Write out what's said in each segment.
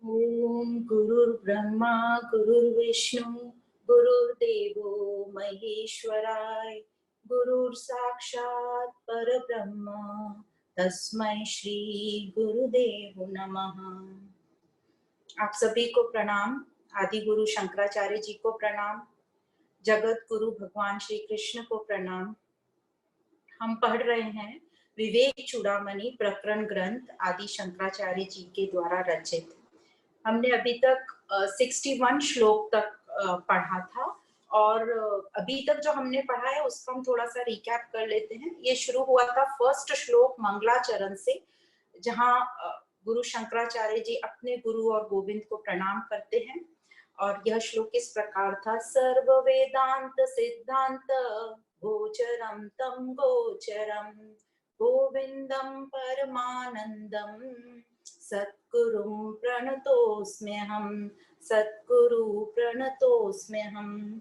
ओम गुरुर्ब्रह्मा गुरुर्विष्णु गुरुर्देवो महेश्वराय गुरुर्साक्षात् परब्रह्म तस्मै श्री गुरुदेव नमः। आप सभी को प्रणाम। आदि गुरु शंकराचार्य जी को प्रणाम। जगत गुरु भगवान श्री कृष्ण को प्रणाम। हम पढ़ रहे हैं विवेक चूड़ामणि प्रकरण ग्रंथ आदि शंकराचार्य जी के द्वारा रचित। हमने अभी तक 61 श्लोक तक पढ़ा था और अभी तक जो हमने पढ़ा है उसका हम थोड़ा सा रिकैप कर लेते हैं। ये शुरू हुआ था फर्स्ट श्लोक मंगलाचरण से, जहाँ गुरु शंकराचार्य जी अपने गुरु और गोविंद को प्रणाम करते हैं। और यह श्लोक इस प्रकार था। सर्व वेदांत सिद्धांत गोचरम तम गोचरम गोविंदम परमानंदम सद्गुरुं प्रणतोस्म्यहम् सद्गुरु प्रणतोस्म्यहम्।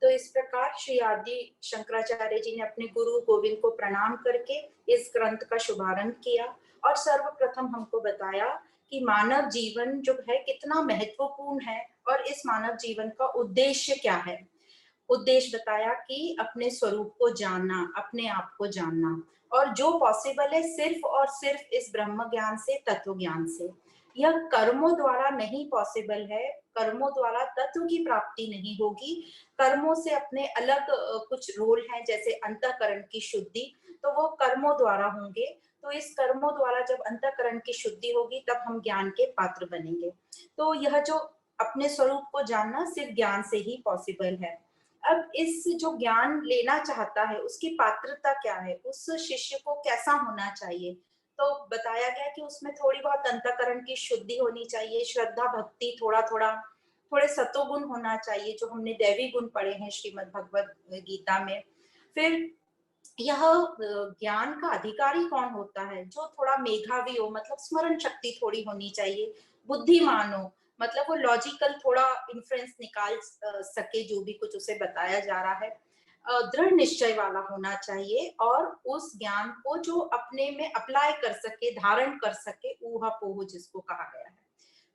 तो इस प्रकार श्री आदि शंकराचार्य जी ने अपने गुरु गोविंद को प्रणाम करके इस ग्रंथ का शुभारंभ किया और सर्वप्रथम हमको बताया कि मानव जीवन जो है कितना महत्वपूर्ण है और इस मानव जीवन का उद्देश्य क्या है। उद्देश्य बताया कि अपने स्वरूप को जानना, अपने आप को जानना, और जो पॉसिबल है सिर्फ और सिर्फ इस ब्रह्म ज्ञान से, तत्व ज्ञान से। यह कर्मों द्वारा नहीं पॉसिबल है, कर्मों द्वारा तत्व की प्राप्ति नहीं होगी। कर्मों से अपने अलग कुछ रोल हैं, जैसे अंतःकरण की शुद्धि, तो वो कर्मों द्वारा होंगे। तो इस कर्मों द्वारा जब अंतःकरण की शुद्धि होगी तब हम ज्ञान के पात्र बनेंगे। तो यह जो अपने स्वरूप को जानना सिर्फ ज्ञान से ही पॉसिबल है। अब इस जो ज्ञान लेना चाहता है उसकी पात्रता क्या है, उस शिष्य को कैसा होना चाहिए। तो बताया गया कि उसमें थोड़ी बहुत अंतःकरण की शुद्धि होनी चाहिए, श्रद्धा भक्ति, थोड़े सतोगुण होना चाहिए, जो हमने दैवी गुण पढ़े हैं श्रीमद् भगवद गीता में। फिर यह ज्ञान का अधिकारी कौन होता है, जो थोड़ा मेधावी हो, मतलब स्मरण शक्ति थोड़ी होनी चाहिए, बुद्धिमान हो, मतलब वो लॉजिकल थोड़ा इन्फ्लुएंस निकाल सके जो भी कुछ उसे बताया जा रहा है। दृढ़ निश्चय वाला होना चाहिए और उस ज्ञान को जो अपने में अप्लाई कर सके, धारण कर सके, ऊहापोह जिसको कहा गया है।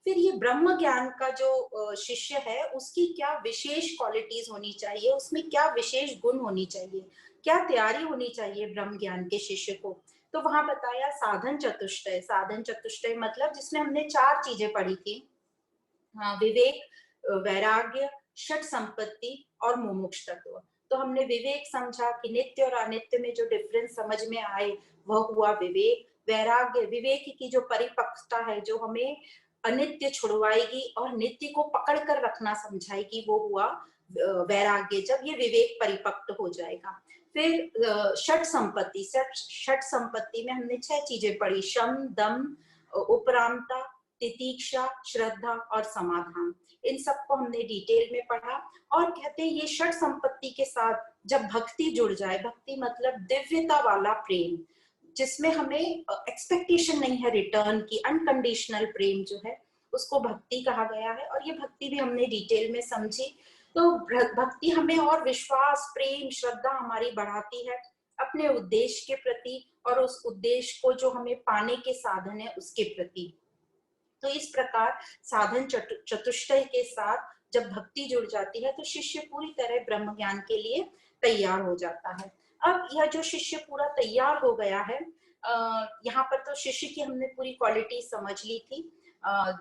फिर ये ब्रह्म ज्ञान का जो शिष्य है उसकी क्या विशेष क्वालिटीज होनी चाहिए, उसमें क्या विशेष गुण होनी चाहिए, क्या तैयारी होनी चाहिए ब्रह्म ज्ञान के शिष्य को। तो वहां बताया साधन चतुष्टय। साधन चतुष्टय मतलब जिसमें हमने 4 चीजें पढ़ी थी, विवेक, वैराग्य, षट संपत्ति और मुमुक्ष तत्व। तो हमने विवेक समझा कि नित्य और अनित्य में जो डिफरेंस समझ में आए वह हुआ विवेक। वैराग्य, विवेक की जो परिपक्वता है जो हमें अनित्य छुड़वाएगी और नित्य को पकड़ कर रखना समझाएगी, वो हुआ वैराग्य, जब ये विवेक परिपक्व हो जाएगा। फिर षट संपत्ति, षट संपत्ति में हमने 6 चीजें पढ़ी, शम, दम, उपरामता, तितीक्षा, श्रद्धा और समाधान। इन सबको हमने डिटेल में पढ़ा। और कहते हैं ये षट संपत्ति के साथ जब भक्ति जुड़ जाए, भक्ति मतलब दिव्यता वाला प्रेम, जिसमें हमें एक्सपेक्टेशन नहीं है रिटर्न की, अनकंडीशनल प्रेम जो है उसको भक्ति कहा गया है। और ये भक्ति भी हमने डिटेल में समझी। तो भक्ति हमें और विश्वास, प्रेम, श्रद्धा हमारी बढ़ाती है अपने उद्देश्य के प्रति और उस उद्देश्य को जो हमें पाने के साधन है उसके प्रति। तो इस प्रकार साधन चतुष्टय के साथ जब भक्ति जुड़ जाती है तो शिष्य पूरी तरह ब्रह्म ज्ञान के लिए तैयार हो जाता है। अब यह जो शिष्य पूरा तैयार हो गया है, यहाँ पर तो शिष्य की हमने पूरी क्वालिटी समझ ली थी,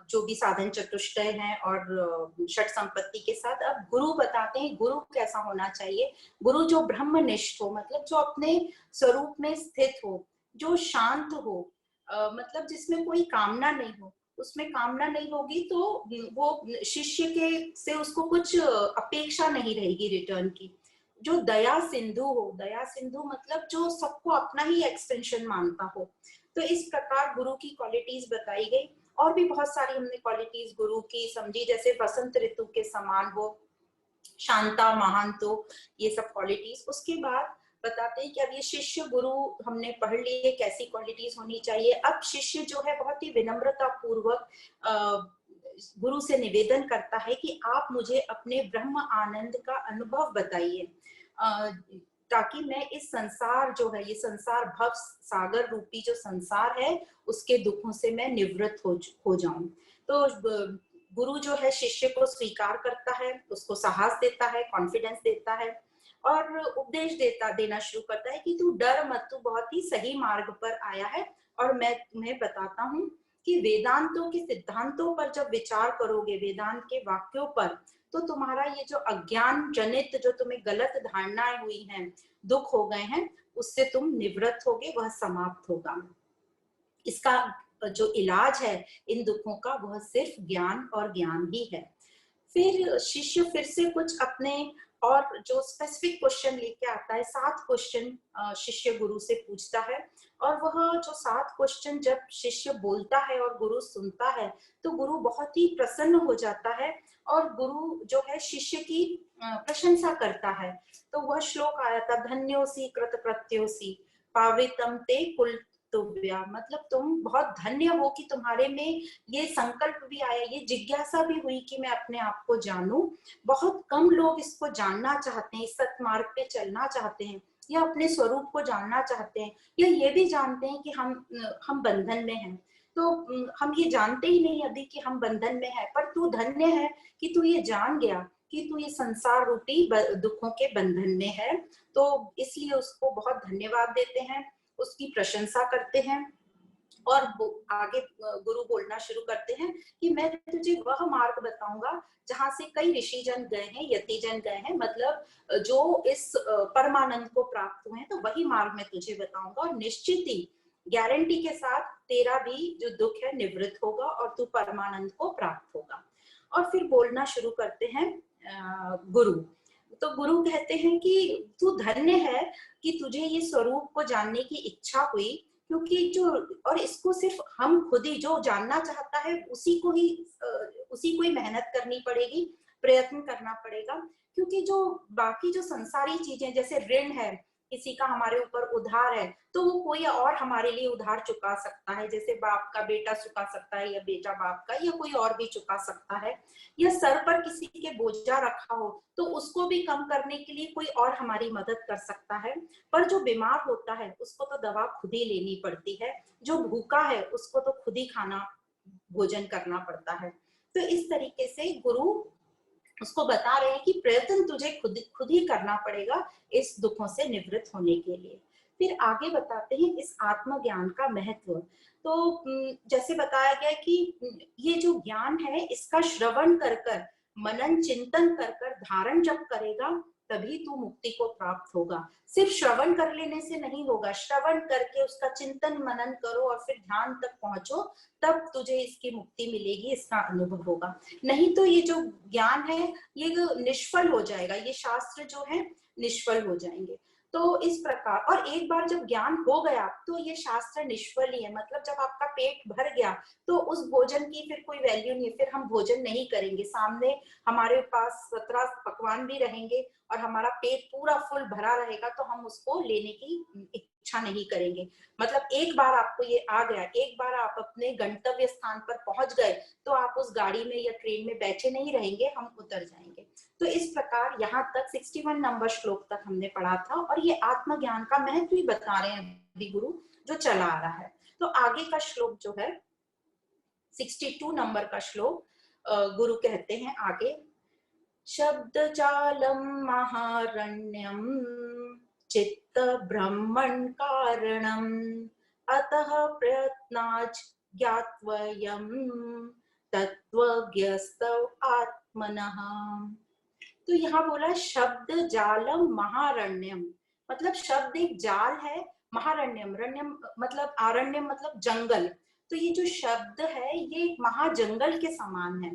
जो भी साधन चतुष्टय है और षट संपत्ति के साथ। अब गुरु बताते हैं गुरु कैसा होना चाहिए। गुरु जो ब्रह्मनिष्ठ हो, मतलब जो अपने स्वरूप में स्थित हो, जो शांत हो, मतलब जिसमें कोई कामना नहीं हो। उसमें कामना नहीं होगी तो वो शिष्य के से उसको कुछ अपेक्षा नहीं रहेगी रिटर्न की। जो दया सिंधु हो, दया सिंधु मतलब जो सबको अपना ही एक्सटेंशन मानता हो। तो इस प्रकार गुरु की क्वालिटीज बताई गई। और भी बहुत सारी हमने क्वालिटीज गुरु की समझी, जैसे वसंत ऋतु के समान हो, शांता, महानतो, ये सब क्वालिटीज। उसके बाद बताते हैं कि अब ये शिष्य गुरु हमने पढ़ लिए कैसी क्वालिटीज होनी चाहिए। अब शिष्य जो है बहुत ही विनम्रता पूर्वक गुरु से निवेदन करता है कि आप मुझे अपने ब्रह्म आनंद का अनुभव बताइए। ताकि मैं इस संसार जो है, ये संसार भव सागर रूपी जो संसार है, उसके दुखों से मैं निवृत्त हो जाऊं। तो गुरु जो है शिष्य को स्वीकार करता है, उसको साहस देता है, कॉन्फिडेंस देता है और उपदेश देना शुरू करता है कि तू डर मत, तू बहुत ही सही मार्ग पर आया है। और मैं तुम्हें बताता हूँ कि वेदांतों के सिद्धांतों पर जब विचार करोगे, वेदांत के वाक्यों पर, तो तुम्हारा ये जो अज्ञान जनित जो तुम्हें गलत धारणाएं हुई हैं, दुख हो गए हैं, उससे तुम निवृत्त होगे, वह समाप्त होगा। इसका जो इलाज है इन दुखों का, वह सिर्फ ज्ञान और ज्ञान ही है। फिर शिष्य फिर से कुछ अपने और जो स्पेसिफिक क्वेश्चन लेके आता है, 7 क्वेश्चन शिष्य गुरु से पूछता है। और वह जो 7 क्वेश्चन जब शिष्य बोलता है और गुरु सुनता है, तो गुरु बहुत ही प्रसन्न हो जाता है और गुरु जो है शिष्य की प्रशंसा करता है। तो वह श्लोक आया था, धन्योसी कृतकृत्योसी पावितम ते कुल तुभ्या, मतलब तुम बहुत धन्य हो कि तुम्हारे में ये संकल्प भी आया, ये जिज्ञासा भी हुई कि मैं अपने आप को जानूं। बहुत कम लोग इसको जानना चाहते हैं, सत्मार्ग पे चलना चाहते हैं, या अपने स्वरूप को जानना चाहते हैं, या ये भी जानते हैं कि हम बंधन में हैं। तो हम ये जानते ही नहीं अभी कि हम बंधन में है, पर तू धन्य है कि तू ये जान गया कि तू ये संसार रूपी दुखों के बंधन में है। तो इसलिए उसको बहुत धन्यवाद देते हैं, उसकी प्रशंसा करते हैं। और आगे गुरु बोलना शुरू करते हैं कि मैं तुझे वह मार्ग बताऊंगा जहां से कई ऋषि जन गए हैं, यति जन गए हैं, मतलब जो इस परमानंद को प्राप्त हुए हैं, तो वही मार्ग मैं तुझे बताऊंगा। और निश्चित ही गारंटी के साथ तेरा भी जो दुख है निवृत्त होगा और तू परमानंद को प्राप्त होगा। और फिर बोलना शुरू करते हैं गुरु। तो गुरु कहते हैं कि तू धन्य है कि तुझे ये स्वरूप को जानने की इच्छा हुई, क्योंकि जो, और इसको सिर्फ हम खुद ही जो जानना चाहता है उसी को ही मेहनत करनी पड़ेगी, प्रयत्न करना पड़ेगा। क्योंकि जो बाकी जो संसारी चीजें, जैसे ऋण है, किसी का हमारे ऊपर उधार है, तो वो कोई और हमारे लिए उधार चुका सकता है, जैसे बाप का बेटा चुका सकता है, या बेटा बाप का, या कोई और भी चुका सकता है। या सर पर किसी के बोझा रखा हो तो उसको भी कम करने के लिए कोई और हमारी मदद कर सकता है। पर जो बीमार होता है उसको तो दवा खुद ही लेनी पड़ती है, जो भूखा है उसको तो खुद ही खाना भोजन करना पड़ता है। तो इस तरीके से गुरु उसको बता रहे हैं कि प्रयत्न तुझे खुद ही करना पड़ेगा इस दुखों से निवृत्त होने के लिए। फिर आगे बताते हैं इस आत्मज्ञान का महत्व। तो जैसे बताया गया कि ये जो ज्ञान है, इसका श्रवण कर कर, मनन चिंतन कर कर, धारण जब करेगा, तभी तू मुक्ति को प्राप्त होगा। सिर्फ श्रवण कर लेने से नहीं होगा, श्रवण करके उसका चिंतन मनन करो और फिर ध्यान तक पहुंचो, तब तुझे इसकी मुक्ति मिलेगी, इसका अनुभव होगा। नहीं तो ये जो ज्ञान है ये निष्फल हो जाएगा, ये शास्त्र जो है निष्फल हो जाएंगे। तो इस प्रकार, और एक बार जब ज्ञान हो गया तो ये शास्त्र निष्फल ही है, मतलब जब आपका पेट भर गया तो उस भोजन की फिर कोई वैल्यू नहीं, फिर हम भोजन नहीं करेंगे। सामने हमारे पास 17 पकवान भी रहेंगे और हमारा पेट पूरा फुल भरा रहेगा, तो हम उसको लेने की इच्छा नहीं करेंगे। मतलब एक बार आपको ये आ गया, एक बार आप अपने गंतव्य स्थान पर पहुंच गए, तो आप उस गाड़ी में या ट्रेन में बैठे नहीं रहेंगे, हम उतर जाएंगे। तो इस प्रकार यहाँ तक 61 नंबर श्लोक तक हमने पढ़ा था, और ये आत्मज्ञान का महत्व ही बता रहे हैं गुरु, जो चला आ रहा है। तो आगे का श्लोक जो है 62 नंबर का श्लोक, गुरु कहते हैं आगे, शब्द जालम महारण्यम चित्त ब्रह्मण कारणम अतः प्रयत्नाच ज्ञात्वयम् तत्वज्ञस्तव आत्मनः। तो यहाँ बोला शब्द जालम महारण्यम, मतलब शब्द एक जाल है, महारण्यम, रण्यम मतलब आरण्यम मतलब जंगल। तो ये जो शब्द है ये एक महाजंगल के समान है।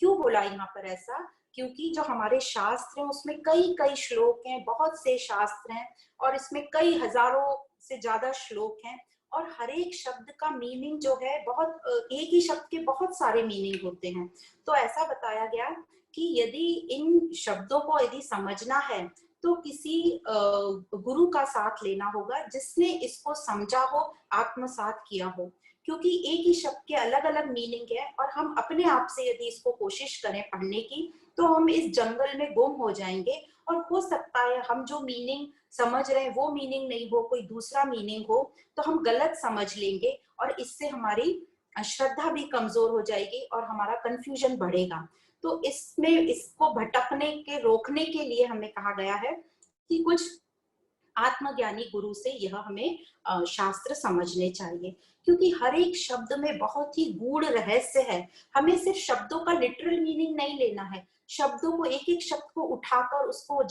क्यों बोला यहाँ पर ऐसा? क्योंकि जो हमारे शास्त्र हैं उसमें कई कई श्लोक हैं, बहुत से शास्त्र हैं, और इसमें कई हजारों से ज्यादा श्लोक हैं, और हर एक शब्द का मीनिंग जो है बहुत, एक ही शब्द के बहुत सारे मीनिंग होते हैं। तो ऐसा बताया गया कि यदि इन शब्दों को यदि समझना है तो किसी गुरु का साथ लेना होगा जिसने इसको समझा हो, आत्मसात किया हो। क्योंकि एक ही शब्द के अलग अलग मीनिंग है, और हम अपने आप से यदि इसको कोशिश करें पढ़ने की, तो हम इस जंगल में गुम हो जाएंगे और हो सकता है हम जो मीनिंग समझ रहे हैं वो मीनिंग नहीं हो, कोई दूसरा मीनिंग हो, तो हम गलत समझ लेंगे और इससे हमारी श्रद्धा भी कमजोर हो जाएगी और हमारा कंफ्यूजन बढ़ेगा। तो इसमें इसको भटकने के रोकने के लिए हमें कहा गया है कि कुछ आत्मज्ञानी गुरु से यह हमें शास्त्र समझने चाहिए, क्योंकि हर एक शब्द में बहुत ही गूढ़ रहस्य है। हमें सिर्फ शब्दों का लिटरल मीनिंग नहीं लेना है, शब्दों को एक एक शब्द को उठाकर उसको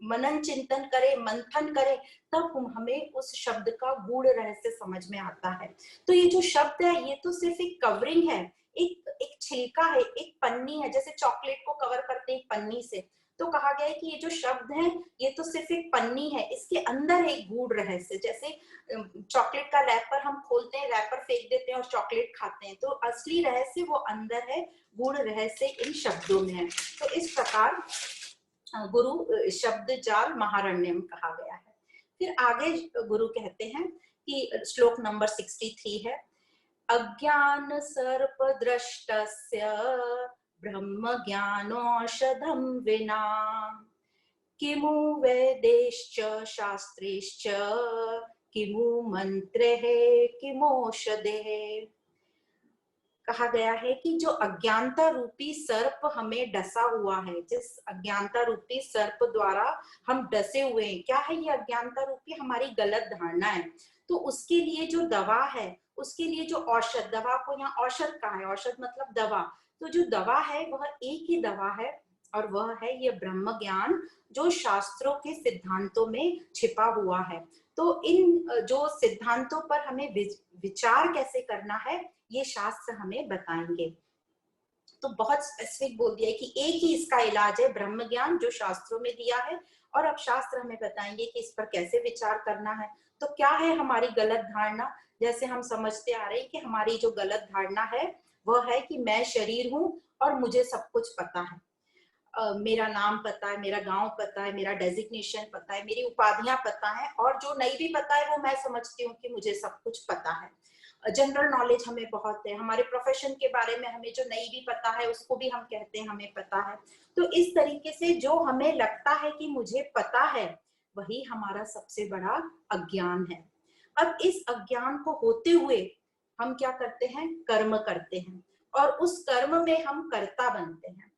मनन चिंतन करें, मंथन करें, तब हमें उस शब्द का गूढ़ रहस्य समझ में आता है। तो ये जो शब्द है ये तो सिर्फ एक कवरिंग है, एक एक छिलका है, एक पन्नी है, जैसे चॉकलेट को कवर करते हैं एक पन्नी से। तो कहा गया है कि ये जो शब्द है ये तो सिर्फ एक पन्नी है, इसके अंदर एक गूढ़ रहस्य, जैसे चॉकलेट का रैपर हम खोलते हैं, रैपर फेंक देते हैं और चॉकलेट खाते हैं, तो असली रहस्य वो अंदर है, गूढ़ रहस्य इन शब्दों में है। तो इस प्रकार गुरु शब्द जाल महारण्यम कहा गया है। फिर आगे गुरु कहते हैं कि श्लोक नंबर 63 है, अज्ञान सर्प दृष्टस्य ब्रह्म ज्ञानौषधम विना किमु वेदैश्च शास्त्रैश्च किमु मंत्रैः किमौषधैः। कहा गया है कि जो अज्ञानता रूपी सर्प हमें डसा हुआ है, जिस अज्ञानता रूपी सर्प द्वारा हम डसे हुए हैं, क्या है ये अज्ञानता रूपी? हमारी गलत धारणा है। तो उसके लिए जो दवा है, उसके लिए जो औषध, दवा को यहाँ औषध कहा है, औषध मतलब दवा, तो जो दवा है वह एक ही दवा है और वह है ये ब्रह्म ज्ञान, जो शास्त्रों के सिद्धांतों में छिपा हुआ है। तो इन जो सिद्धांतों पर हमें विचार कैसे करना है ये शास्त्र हमें बताएंगे। तो बहुत स्पेसिफिक बोल दिया है कि एक ही इसका इलाज है, ब्रह्म ज्ञान, जो शास्त्रों में दिया है, और अब शास्त्र हमें बताएंगे कि इस पर कैसे विचार करना है। तो क्या है हमारी गलत धारणा? जैसे हम समझते आ रहे हैं कि हमारी जो गलत धारणा है वह है कि मैं शरीर हूँ और मुझे सब कुछ पता है, मेरा नाम पता है, मेरा गांव पता है, मेरा डेजिग्नेशन पता है, मेरी उपाधियां पता है, और जो नहीं भी पता है वो मैं समझती हूँ कि मुझे सब कुछ पता है। जनरल नॉलेज हमें बहुत है, हमारे प्रोफेशन के बारे में हमें जो नहीं भी पता है उसको भी हम कहते हैं हमें पता है। तो इस तरीके से जो हमें लगता है कि मुझे पता है वही हमारा सबसे बड़ा अज्ञान है। अब इस अज्ञान को होते हुए हम क्या करते हैं? कर्म करते हैं, और उस कर्म में हम कर्ता बनते हैं।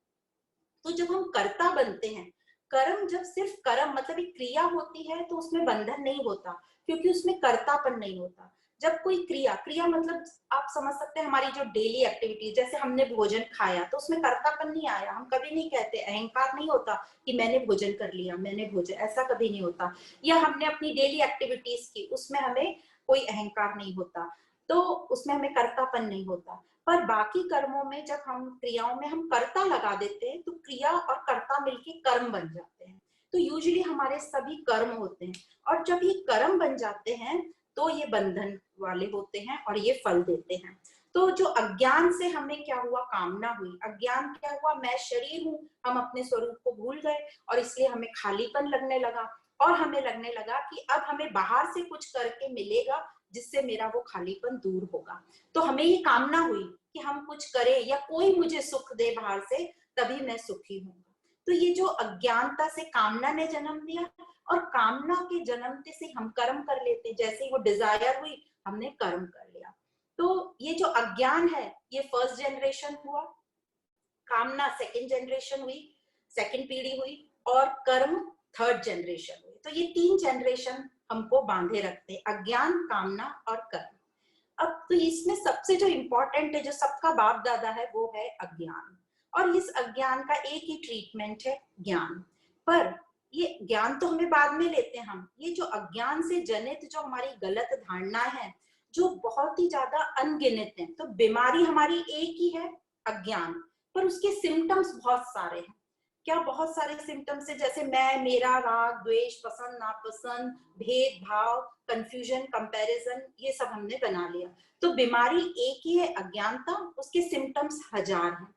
तो जब हम कर्ता बनते हैं, कर्म जब सिर्फ कर्म मतलब एक क्रिया होती है तो उसमें बंधन नहीं होता, क्योंकि उसमें कर्तापन नहीं होता। जब कोई क्रिया, क्रिया मतलब आप समझ सकते हैं हमारी जो डेली एक्टिविटी, जैसे हमने भोजन खाया तो उसमें कर्तापन नहीं आया, हम कभी नहीं कहते, अहंकार नहीं होता कि मैंने भोजन कर लिया, मैंने भोजन, ऐसा कभी नहीं होता। या हमने अपनी डेली एक्टिविटीज की, उसमें हमें कोई अहंकार नहीं होता, तो उसमें हमें कर्तापन नहीं होता। पर बाकी कर्मों में जब हम क्रियाओं में हम कर्ता लगा देते हैं तो क्रिया और कर्ता मिलके कर्म बन जाते हैं। तो यूजुअली हमारे सभी कर्म होते हैं, और जब ये कर्म बन जाते हैं तो ये बंधन वाले होते हैं और ये फल देते हैं। तो जो अज्ञान से हमें क्या हुआ? कामना हुई। अज्ञान क्या हुआ? मैं शरीर हूँ, हम अपने स्वरूप को भूल गए और इसलिए हमें खालीपन लगने लगा, और हमें लगने लगा कि अब हमें बाहर से कुछ करके मिलेगा जिससे मेरा वो खालीपन दूर होगा। तो हमें ये कामना हुई कि हम कुछ करें या कोई मुझे सुख दे बाहर से, तभी मैं सुखी हूँ। तो ये जो अज्ञानता से कामना ने जन्म दिया, और कामना के जन्मते से हम कर्म कर लेते, जैसे वो डिजायर हुई हमने कर्म कर लिया। तो ये जो अज्ञान है ये फर्स्ट जनरेशन हुआ, कामना सेकंड जनरेशन हुई, सेकंड पीढ़ी हुई, और कर्म थर्ड जनरेशन हुई। तो ये 3 जनरेशन हमको बांधे रखते हैं, अज्ञान, कामना और कर्म। अब तो इसमें सबसे जो इम्पोर्टेंट है, जो सबका बाप दादा है, वो है अज्ञान। और इस अज्ञान का एक ही ट्रीटमेंट है, ज्ञान। पर ये ज्ञान तो हमें बाद में लेते हैं हम, ये जो अज्ञान से जनित जो हमारी गलत धारणा है, जो बहुत ही ज्यादा अनगिनत है। तो बीमारी हमारी एक ही है, अज्ञान, पर उसके सिम्टम्स बहुत सारे हैं। क्या बहुत सारे सिम्टम्स है? जैसे मैं, मेरा, राग, द्वेष, पसंद, नापसंद, भेदभाव, कंफ्यूजन, कंपैरिजन, ये सब हमने बना लिया। तो बीमारी एक ही है, अज्ञानता, उसके सिम्टम्स हजार हैं।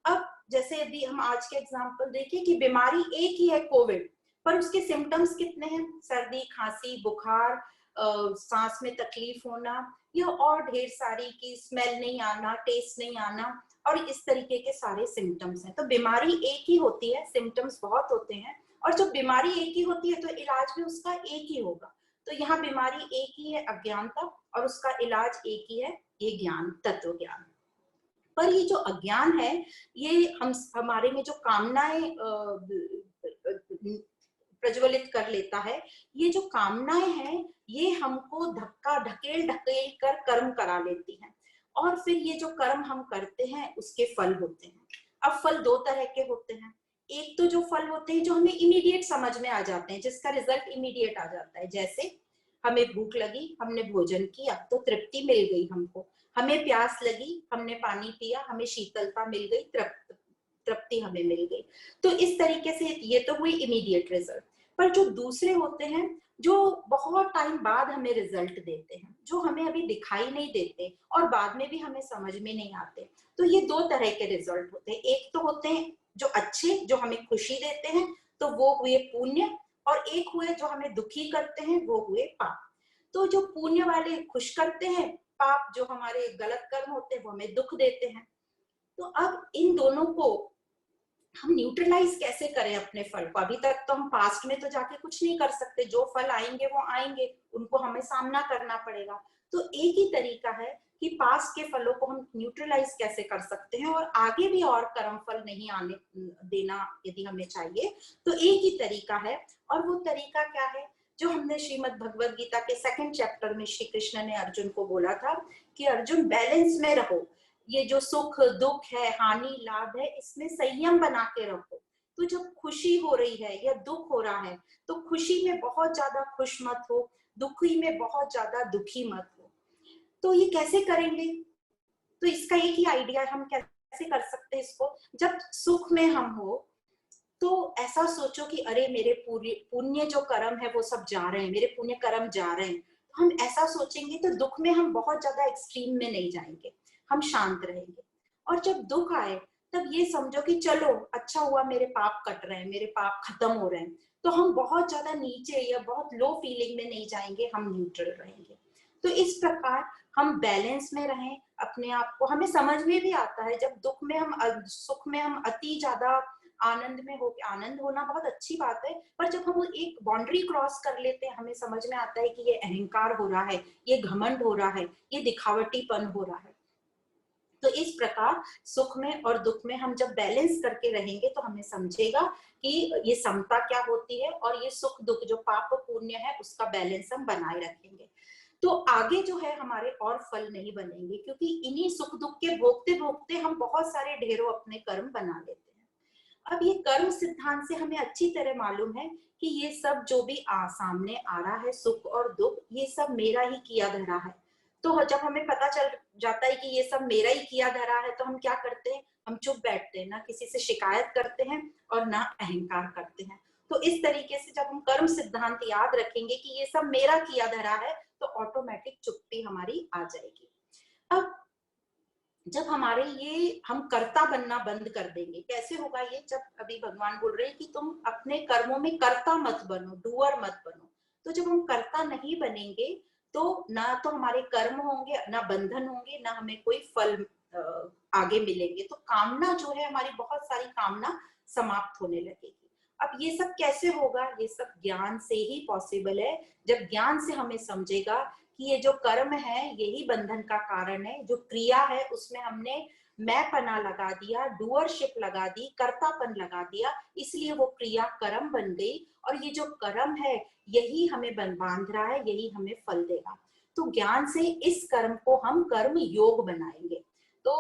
अब जैसे यदि हम आज के एग्जांपल देखिए कि बीमारी एक ही है, कोविड, पर उसके सिम्टम्स कितने हैं? सर्दी, खांसी, बुखार, सांस में तकलीफ होना, या और ढेर सारी की स्मेल नहीं आना, टेस्ट नहीं आना, और इस तरीके के सारे सिम्टम्स हैं। तो बीमारी एक ही होती है, सिम्टम्स बहुत होते हैं, और जब बीमारी एक ही होती है तो इलाज भी उसका एक ही होगा। तो यहाँ बीमारी एक ही है, अज्ञानता, और उसका इलाज एक ही है, ये ज्ञान, तत्व ज्ञान। पर ये जो अज्ञान है, ये हमारे में जो कामनाएं प्रज्वलित कर लेता है, ये जो कामनाएं हैं ये हमको धक्का ढकेल ढकेल कर कर्म करा लेती हैं, और फिर ये जो कर्म हम करते हैं उसके फल होते हैं। अब फल दो तरह के होते हैं। एक तो जो फल होते हैं जो हमें इमीडिएट समझ में आ जाते हैं, जिसका रिजल्ट इमीडिएट आ जाता है, जैसे हमें भूख लगी, हमने भोजन किया तो तृप्ति मिल गई हमको, हमें प्यास लगी, हमने पानी पिया, हमें शीतलता मिल गई, तृप्ति हमें मिल गई। तो इस तरीके से ये तो हुई इमीडिएट रिजल्ट। पर जो दूसरे होते हैं जो बहुत टाइम बाद हमें रिजल्ट देते हैं, जो हमें अभी दिखाई नहीं देते और बाद में भी हमें समझ में नहीं आते, तो ये दो तरह के रिजल्ट होते हैं। एक तो होते हैं जो अच्छे, जो हमें खुशी देते हैं, तो वो हुए पुण्य, और एक हुए जो हमें दुखी करते हैं, वो हुए पाप। तो जो पुण्य वाले खुश करते हैं, पाप जो हमारे गलत कर्म होते हैं वो हमें दुख देते हैं। तो अब इन दोनों को हम न्यूट्रलाइज कैसे करें अपने फल को? अभी तक तो हम पास्ट में तो जाके कुछ नहीं कर सकते, जो फल आएंगे वो आएंगे, उनको हमें सामना करना पड़ेगा। तो एक ही तरीका है कि पास्ट के फलों को हम न्यूट्रलाइज कैसे कर सकते हैं और आगे भी और कर्म फल नहीं आने देना यदि हमें चाहिए, तो एक ही तरीका है। और वो तरीका क्या है? जो हमने श्रीमद् भगवद गीता के 2nd चैप्टर में श्री कृष्ण ने अर्जुन को बोला था कि अर्जुन बैलेंस में रहो, ये जो सुख दुख है, हानि लाभ है, इसमें संयम बना के रखो। तो जब खुशी हो रही है या दुख हो रहा है तो खुशी में बहुत ज्यादा खुश मत हो, दुखी में बहुत ज्यादा दुखी मत हो। तो ये कैसे करेंगे? तो इसका एक ही आइडिया है, हम कैसे कर सकते हैं इसको। जब सुख में हम हो तो ऐसा सोचो कि अरे मेरे पुण्य जो कर्म है वो सब जा रहे हैं, मेरे पुण्य कर्म जा रहे हैं। हम ऐसा सोचेंगे तो दुख में हम बहुत ज्यादा एक्सट्रीम में नहीं जाएंगे, हम शांत रहेंगे। और जब दुख आए तब ये समझो कि चलो अच्छा हुआ मेरे पाप कट रहे हैं, मेरे पाप खत्म हो रहे हैं। तो हम बहुत ज्यादा नीचे या बहुत लो फीलिंग में नहीं जाएंगे, हम न्यूट्रल रहेंगे। तो इस प्रकार हम बैलेंस में रहें अपने आप को। हमें समझ में भी आता है जब दुख में हम, सुख में हम अति ज्यादा आनंद में हो, आनंद होना बहुत अच्छी बात है, पर जब हम एक बाउंड्री क्रॉस कर लेते हैं हमें समझ में आता है कि ये अहंकार हो रहा है, ये घमंड हो रहा है, ये दिखावटीपन हो रहा है। तो इस प्रकार सुख में और दुख में हम जब बैलेंस करके रहेंगे तो हमें समझेगा कि ये समता क्या होती है, और ये सुख दुख जो पाप पुण्य है उसका बैलेंस हम बनाए रखेंगे। तो आगे जो है हमारे और फल नहीं बनेंगे, क्योंकि इन्हीं सुख दुख के भोगते भोगते हम बहुत सारे ढेरों अपने कर्म बना लेते हैं। अब ये कर्म सिद्धांत से हमें अच्छी तरह मालूम है कि ये सब जो भी सामने आ रहा है, सुख और दुख, ये सब मेरा ही किया धरा है। तो जब हमें पता चल जाता है कि ये सब मेरा ही किया धरा है, तो हम क्या करते हैं? हम चुप बैठते हैं, ना किसी से शिकायत करते हैं और ना अहंकार करते हैं। तो इस तरीके से जब हम कर्म सिद्धांत याद रखेंगे कि ये सब मेरा किया धरा है, तो ऑटोमेटिक चुप्पी हमारी आ जाएगी। अब जब हमारे ये हम कर्ता बनना बंद कर देंगे, कैसे होगा ये? जब अभी भगवान बोल रहे हैं कि तुम अपने कर्मों में कर्ता मत बनो, डूअर मत बनो। तो जब हम कर्ता नहीं बनेंगे तो ना तो हमारे कर्म होंगे, ना बंधन होंगे, ना हमें कोई फल आगे मिलेंगे। तो कामना जो है हमारी, बहुत सारी कामना समाप्त होने लगेगी। अब ये सब कैसे होगा? ये सब ज्ञान से ही पॉसिबल है। जब ज्ञान से हमें समझेगा कि ये जो कर्म है यही बंधन का कारण है, जो क्रिया है उसमें हमने मैंपना लगा दिया, डूअरशिप लगा दी, कर्तापन लगा दिया, इसलिए वो क्रिया कर्म बन गई। और ये जो कर्म है यही हमें बांध रहा है, यही हमें फल देगा। तो ज्ञान से इस कर्म को हम कर्म योग बनाएंगे। तो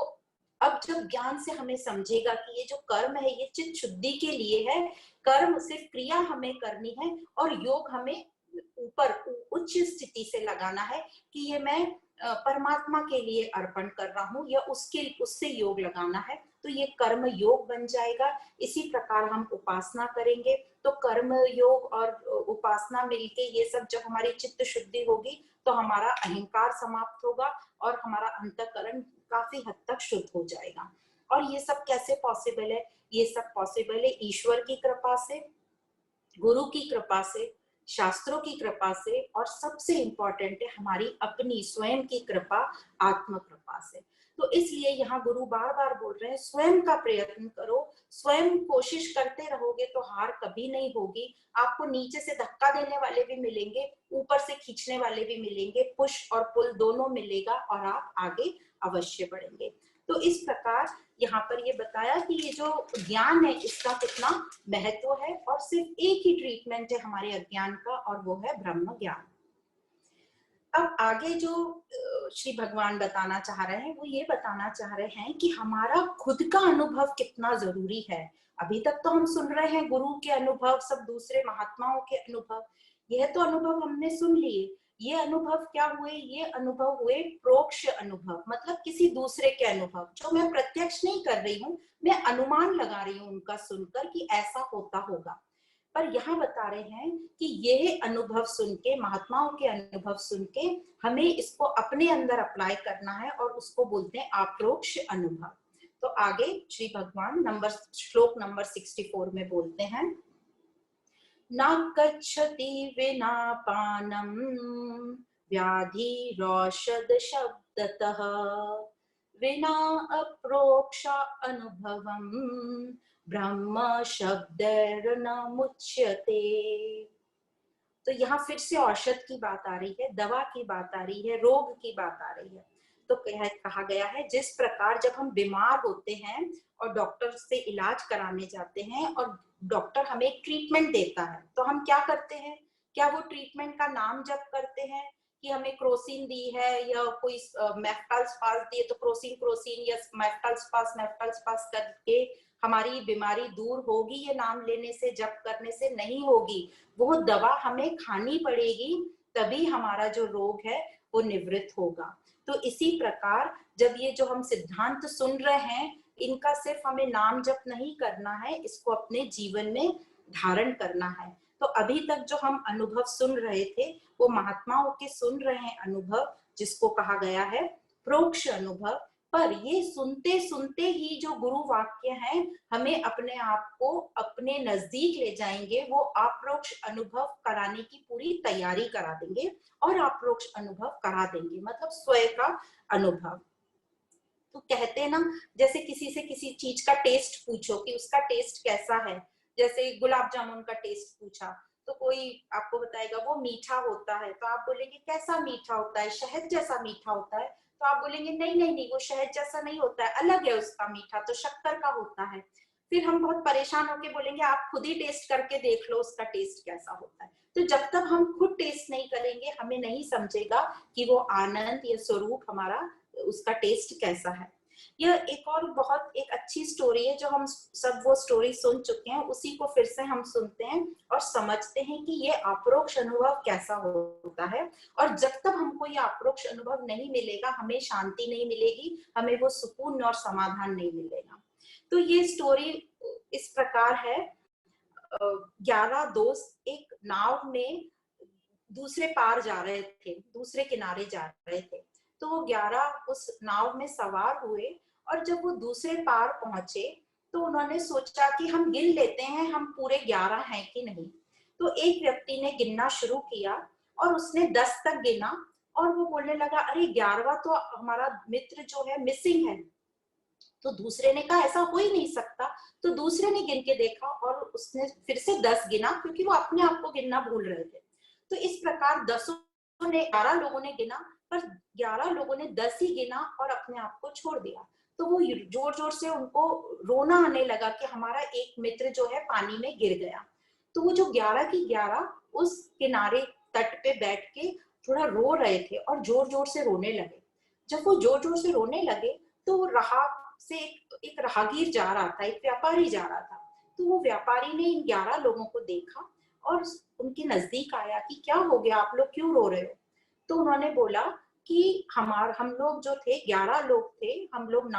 अब जब ज्ञान से हमें समझेगा कि ये जो कर्म है ये चित्त शुद्धि के लिए है, कर्म सिर्फ क्रिया हमें करनी है और योग हमें ऊपर उच्च स्थिति से लगाना है कि ये मैं परमात्मा के लिए अर्पण कर रहा हूँ, या उससे योग लगाना है, तो ये कर्म योग बन जाएगा। इसी प्रकार हम उपासना करेंगे तो कर्म योग और उपासना मिलके ये सब जब हमारी चित्त शुद्धि होगी तो हमारा अहंकार समाप्त होगा और हमारा अंतःकरण काफी हद तक शुद्ध हो जाएगा। और ये सब कैसे पॉसिबल है? ये सब पॉसिबल है ईश्वर की कृपा से, गुरु की कृपा से, शास्त्रों की कृपा से, और सबसे इंपॉर्टेंट है हमारी अपनी स्वयं की कृपा, आत्म कृपा से। तो इसलिए यहाँ गुरु बार बार बोल रहे हैं स्वयं का प्रयत्न करो, स्वयं कोशिश करते रहोगे तो हार कभी नहीं होगी। आपको नीचे से धक्का देने वाले भी मिलेंगे, ऊपर से खींचने वाले भी मिलेंगे, पुश और पुल दोनों मिलेगा और आप आगे अवश्य बढ़ेंगे। तो इस प्रकार यहाँ पर ये बताया कि ये जो ज्ञान है इसका कितना महत्व है, और सिर्फ एक ही ट्रीटमेंट है हमारे अज्ञान का, और वो है ब्रह्म ज्ञान। अब आगे जो श्री भगवान बताना चाह रहे हैं वो ये बताना चाह रहे हैं कि हमारा खुद का अनुभव कितना जरूरी है। अभी तक तो हम सुन रहे हैं गुरु के अनुभव, सब दूसरे महात्माओं के अनुभव, यह तो अनुभव हमने सुन लिए। ये अनुभव क्या हुए? ये अनुभव हुए प्रोक्ष अनुभव, मतलब किसी दूसरे के अनुभव जो मैं प्रत्यक्ष नहीं कर रही हूँ, मैं अनुमान लगा रही हूँ उनका सुनकर कि ऐसा होता होगा। पर यहाँ बता रहे हैं कि यह अनुभव सुन के, महात्माओं के अनुभव सुन के, हमें इसको अपने अंदर अप्लाई करना है और उसको बोलते हैं आप्रोक्ष अनुभव। तो आगे श्री भगवान श्लोक नंबर 64 में बोलते हैं, न गच्छति विना पानम व्याधिरौषध शब्दतः विना अप्रोक्ष अनुभवम ब्रह्म शब्दैर्न मुच्यते। तो यहाँ फिर से औषध की बात आ रही है, दवा की बात आ रही है, रोग की बात आ रही है। तो कहा गया है जिस प्रकार जब हम बीमार होते हैं और डॉक्टर से इलाज कराने जाते हैं और डॉक्टर हमें एक ट्रीटमेंट देता है, तो हम क्या करते हैं? क्या वो ट्रीटमेंट का नाम जप करते हैं कि हमें क्रोसिन दी है या कोई मेफ्टाल स्पास दी है तो क्रोसिन क्रोसिन या मेफ्टाल स्पास करके हमारी बीमारी दूर होगी? ये नाम लेने से, जप करने से नहीं होगी। वो दवा हमें खानी पड़ेगी, तभी हमारा जो रोग है वो निवृत्त होगा। तो इसी प्रकार जब ये जो हम सिद्धांत सुन रहे हैं, इनका सिर्फ हमें नाम जप नहीं करना है, इसको अपने जीवन में धारण करना है। तो अभी तक जो हम अनुभव सुन रहे थे वो महात्माओं के सुन रहे हैं अनुभव, जिसको कहा गया है प्रोक्ष अनुभव। पर ये सुनते सुनते ही जो गुरु वाक्य हैं हमें अपने आप को अपने नजदीक ले जाएंगे, वो अप्रोक्ष अनुभव कराने की पूरी तैयारी करा देंगे और अप्रोक्ष अनुभव करा देंगे, मतलब स्वयं का अनुभव। तो कहते हैं ना, जैसे किसी से किसी चीज का टेस्ट पूछो कि उसका टेस्ट कैसा है, जैसे गुलाब जामुन का टेस्ट पूछा तो कोई आपको बताएगा वो मीठा होता है, तो आप बोलेंगे कैसा मीठा होता है? शहद जैसा मीठा होता है। तो आप बोलेंगे नहीं नहीं नहीं, वो शहद जैसा नहीं होता है, अलग है उसका मीठा, तो शक्कर का होता है। फिर हम बहुत परेशान होके बोलेंगे आप खुद ही टेस्ट करके देख लो उसका टेस्ट कैसा होता है। तो जब तक हम खुद टेस्ट नहीं करेंगे हमें नहीं समझेगा कि वो आनंद या स्वरूप हमारा, उसका टेस्ट कैसा है। यह एक और बहुत एक अच्छी स्टोरी है, जो हम सब वो स्टोरी सुन चुके हैं, उसी को फिर से हम सुनते हैं और समझते हैं कि ये अप्रोक्ष अनुभव कैसा होता है। और जब तक हमको ये अप्रोक्ष अनुभव नहीं मिलेगा, हमें शांति नहीं मिलेगी, हमें वो सुकून और समाधान नहीं मिलेगा। तो ये स्टोरी इस प्रकार है, 11 दोस्त एक नाव में दूसरे पार जा रहे थे, दूसरे किनारे जा रहे थे। तो वो 11 उस नाव में सवार हुए, और जब वो दूसरे पार पहुंचे तो उन्होंने सोचा कि हम गिन लेते हैं हम पूरे 11 हैं कि नहीं। तो एक व्यक्ति ने गिनना शुरू किया और उसने 10 तक गिना, और वो बोलने लगा अरे 11वां तो हमारा मित्र जो है मिसिंग है। तो दूसरे ने कहा ऐसा हो ही नहीं सकता। तो दूसरे ने गिन के देखा और उसने फिर से 10 गिना, क्योंकि वो अपने आप को गिनना भूल रहे थे। तो इस प्रकार 11 लोगों ने गिना, पर 11 लोगों ने 10 ही गिना और अपने आप को छोड़ दिया। तो वो जोर जोर से उनको रोना आने लगा कि हमारा एक मित्र जो है पानी में गिर गया। तो वो जो 11 की 11 उस किनारे तट पे बैठ के थोड़ा रो रहे थे और जोर जोर से रोने लगे। जब वो जोर जोर से रोने लगे तो राह से एक राहगीर जा रहा था, एक व्यापारी जा रहा था। तो वो व्यापारी ने इन 11 लोगों को देखा और उनके नजदीक आया कि क्या हो गया, आप लोग क्यों रो रहे हो? तो उन्होंने बोला कि हम लोग जो थे 11 लोग थे, हम लोग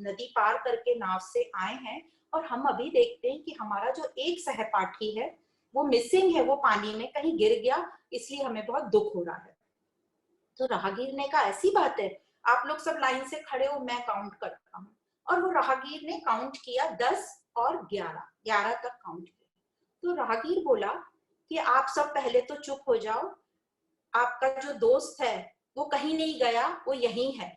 नदी पार करके नाव से आए हैं, और हम अभी देखते हैं कि हमारा जो एक सहपाठी है वो मिसिंग है, वो पानी में कहीं गिर गया, इसलिए हमें बहुत दुख हो रहा है। तो राहगीर ने कहा ऐसी बात है, आप लोग सब लाइन से खड़े हो, मैं काउंट करता हूँ। और वो राहगीर ने काउंट किया 10 और 11 तक काउंट किया। तो राहगीर बोला कि आप सब पहले तो चुप हो जाओ, आपका जो दोस्त है वो कहीं नहीं गया, वो यहीं है।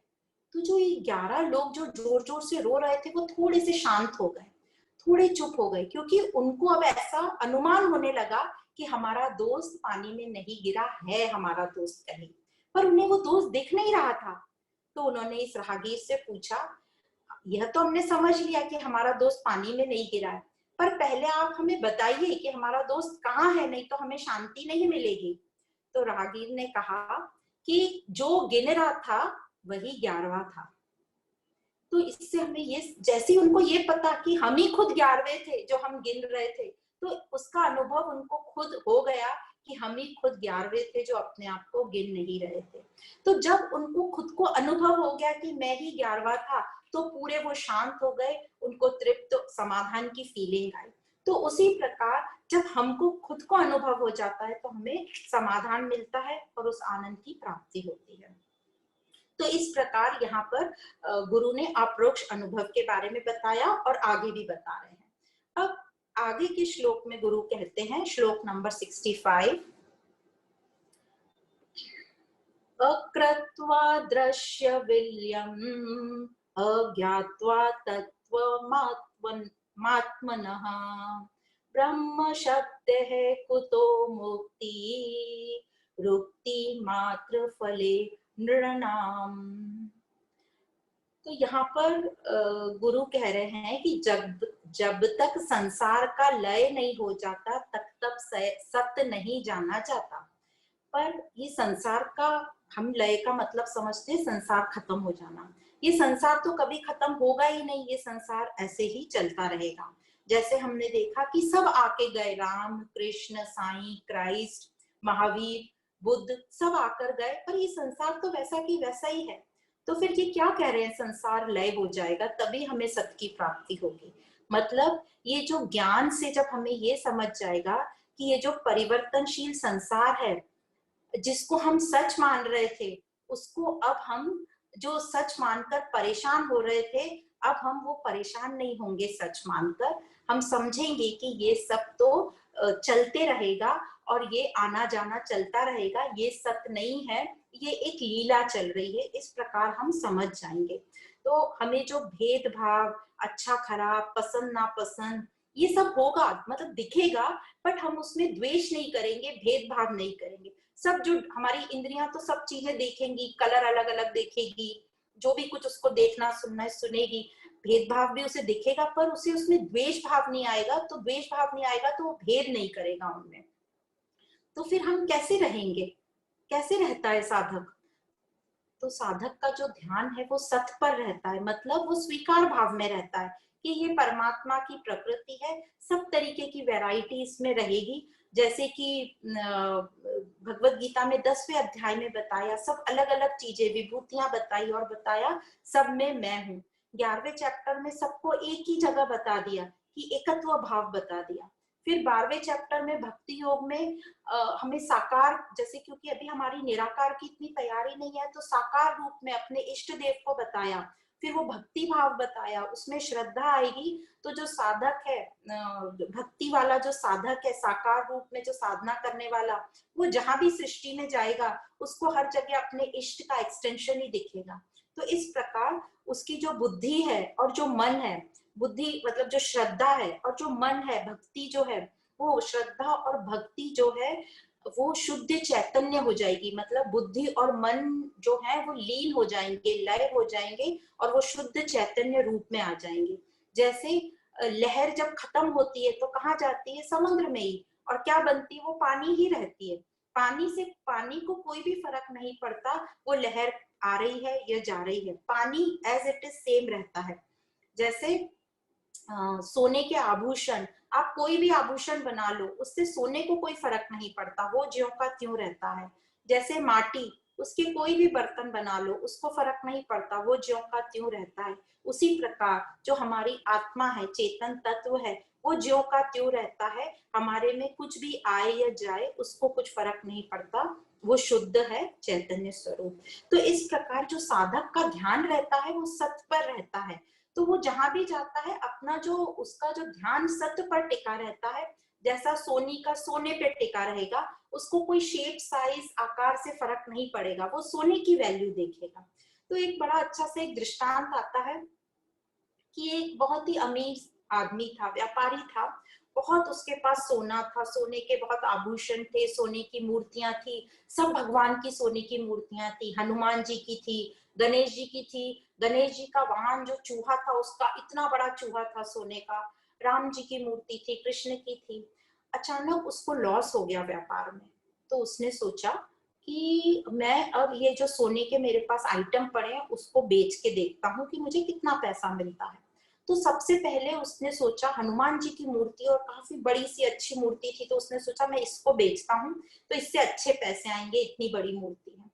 तो जो ये 11 लोग जो जोर जोर से रो रहे थे वो थोड़े से शांत हो गए, थोड़े चुप हो गए, क्योंकि उनको अब ऐसा अनुमान होने लगा कि हमारा दोस्त पानी में नहीं गिरा है, हमारा दोस्त कहीं, पर उन्हें वो दोस्त दिख नहीं रहा था। तो उन्होंने इस राहगीर से पूछा, यह तो हमने समझ लिया कि हमारा दोस्त पानी में नहीं गिरा है, पर पहले आप हमें बताइए कि हमारा दोस्त कहाँ है, नहीं तो हमें शांति नहीं मिलेगी। तो राहगीर ने कहा कि जो गिन रहा था वही 11वां था। तो इससे हमें ये, जैसे ही उनको ये पता कि हम ही खुद 11वें थे जो हम गिन रहे थे, तो उसका अनुभव उनको खुद हो गया कि हम ही खुद 11वें थे जो अपने आप को गिन नहीं रहे थे। तो जब उनको खुद को अनुभव हो गया कि मैं ही 11वां था, तो पूरे वो शांत हो गए, उनको तृप्त समाधान की फीलिंग आई। तो उसी प्रकार जब हमको खुद को अनुभव हो जाता है तो हमें समाधान मिलता है और उस आनंद की प्राप्ति होती है। तो इस प्रकार यहाँ पर गुरु ने अपरोक्ष अनुभव के बारे में बताया और आगे भी बता रहे हैं। अब आगे के श्लोक में गुरु कहते हैं, श्लोक नंबर 65, अकृत्वा दृश्य विल्यम् अज्ञात्वा तत्त्वमात्मनः ब्रह्म शक्तेः कुतो मुक्ति रुक्ति मात्र फले नृणाम। तो यहाँ पर गुरु कह रहे हैं कि जब तक संसार का लय नहीं हो जाता तब सत्य नहीं जाना जाता। पर ये संसार का, हम लय का मतलब समझते हैं संसार खत्म हो जाना, ये संसार तो कभी खत्म होगा ही नहीं, ये संसार ऐसे ही चलता रहेगा। जैसे हमने देखा कि सब आके गए, राम कृष्ण साईं क्राइस्ट महावीर बुद्ध सब आकर गए, पर ये संसार तो वैसा की वैसा ही है। तो फिर ये क्या कह रहे हैं, संसार लय हो जाएगा तभी हमें सत्य की प्राप्ति होगी। मतलब ये जो ज्ञान से जब हमें ये समझ जाएगा कि ये जो परिवर्तनशील संसार है, जिसको हम सच मान रहे थे, उसको अब हम जो सच मानकर परेशान हो रहे थे, अब हम वो परेशान नहीं होंगे। सच मानकर हम समझेंगे कि ये सब तो चलते रहेगा और ये आना जाना चलता रहेगा, ये सत्य नहीं है, ये एक लीला चल रही है, इस प्रकार हम समझ जाएंगे। तो हमें जो भेदभाव, अच्छा खराब, पसंद नापसंद, ये सब होगा, मतलब दिखेगा, बट हम उसमें द्वेष नहीं करेंगे, भेदभाव नहीं करेंगे। सब जो हमारी इंद्रियां तो सब चीजें देखेंगी, कलर अलग अलग देखेगी, जो भी कुछ उसको देखना सुनना है सुनेगी, भेदभाव भी उसे दिखेगा, पर उसे उसमें द्वेष भाव नहीं आएगा। तो द्वेष भाव नहीं आएगा तो वो भेद नहीं करेगा उनमें। तो फिर हम कैसे रहेंगे, कैसे रहता है साधक? तो साधक का जो ध्यान है वो सत्य पर रहता है, मतलब वो स्वीकार भाव में रहता है कि ये परमात्मा की प्रकृति है, सब तरीके की वैरायटी इसमें रहेगी। जैसे कि भगवत गीता में 10वें अध्याय में बताया, सब अलग अलग चीजें, विभूतियां बताई और बताया सब में मैं हूँ। 11वें चैप्टर में सबको एक ही जगह बता दिया कि एकत्व भाव बता दिया। फिर 12वें चैप्टर में भक्ति योग में हमें साकार, जैसे क्योंकि अभी हमारी निराकार की इतनी तैयारी नहीं है, तो साकार रूप में अपने इष्ट देव को बताया। फिर वो भक्ति भाव बताया, उसमें श्रद्धा आएगी। तो जो साधक है, भक्ति वाला जो साधक है, साकार रूप में जो साधना करने वाला, वो जहां भी सृष्टि में जाएगा उसको हर जगह अपने इष्ट का एक्सटेंशन ही दिखेगा। तो इस प्रकार उसकी जो बुद्धि है और जो मन है, बुद्धि मतलब जो श्रद्धा है, और जो मन है, भक्ति जो है, वो श्रद्धा और भक्ति जो है वो शुद्ध चैतन्य हो जाएगी। मतलब बुद्धि और मन जो है वो लीन हो जाएंगे, लय हो जाएंगे और वो शुद्ध चैतन्य रूप में आ जाएंगे। जैसे लहर जब खत्म होती है तो कहाँ जाती है? समुद्र में ही। और क्या बनती है? वो पानी ही रहती है। पानी से, पानी को कोई भी फर्क नहीं पड़ता वो लहर आ रही है या जा रही है, पानी एज इट इज सेम रहता है। जैसे सोने के आभूषण, आप कोई भी आभूषण बना लो, उससे सोने को कोई फर्क नहीं पड़ता, वो ज्यों का त्यों रहता है। जैसे माटी, उसके कोई भी बर्तन बना लो, उसको फर्क नहीं पड़ता, वो ज्यों का त्यों रहता है। उसी प्रकार जो हमारी आत्मा है, चेतन तत्व है, वो ज्यों का त्यों रहता है। हमारे में कुछ भी आए या जाए उसको कुछ फर्क नहीं पड़ता, वो शुद्ध है, चैतन्य स्वरूप। तो इस प्रकार जो साधक का ध्यान रहता है वो सत्य पर रहता है। तो वो जहां भी जाता है अपना जो, उसका जो ध्यान सत्य पर टिका रहता है। जैसा सोनी का सोने पे टिका रहेगा, उसको कोई शेप साइज आकार से फर्क नहीं पड़ेगा, वो सोने की वैल्यू देखेगा। तो एक बड़ा अच्छा सा एक दृष्टांत आता है कि एक बहुत ही अमीर आदमी था, व्यापारी था, बहुत उसके पास सोना था, सोने के बहुत आभूषण थे, सोने की मूर्तियां थी, सब भगवान की सोने की मूर्तियां थी, हनुमान जी की थी, गणेश जी की थी, गणेश जी का वाहन जो चूहा था उसका इतना बड़ा चूहा था सोने का, राम जी की मूर्ति थी, कृष्ण की थी। अचानक उसको लॉस हो गया व्यापार में, तो उसने सोचा कि मैं अब ये जो सोने के मेरे पास आइटम पड़े हैं उसको बेच के देखता हूँ कि मुझे कितना पैसा मिलता है। तो सबसे पहले उसने सोचा, हनुमान जी की मूर्ति और काफी बड़ी सी अच्छी मूर्ति थी, तो उसने सोचा मैं इसको बेचता हूँ तो इससे अच्छे पैसे आएंगे, इतनी बड़ी मूर्ति है।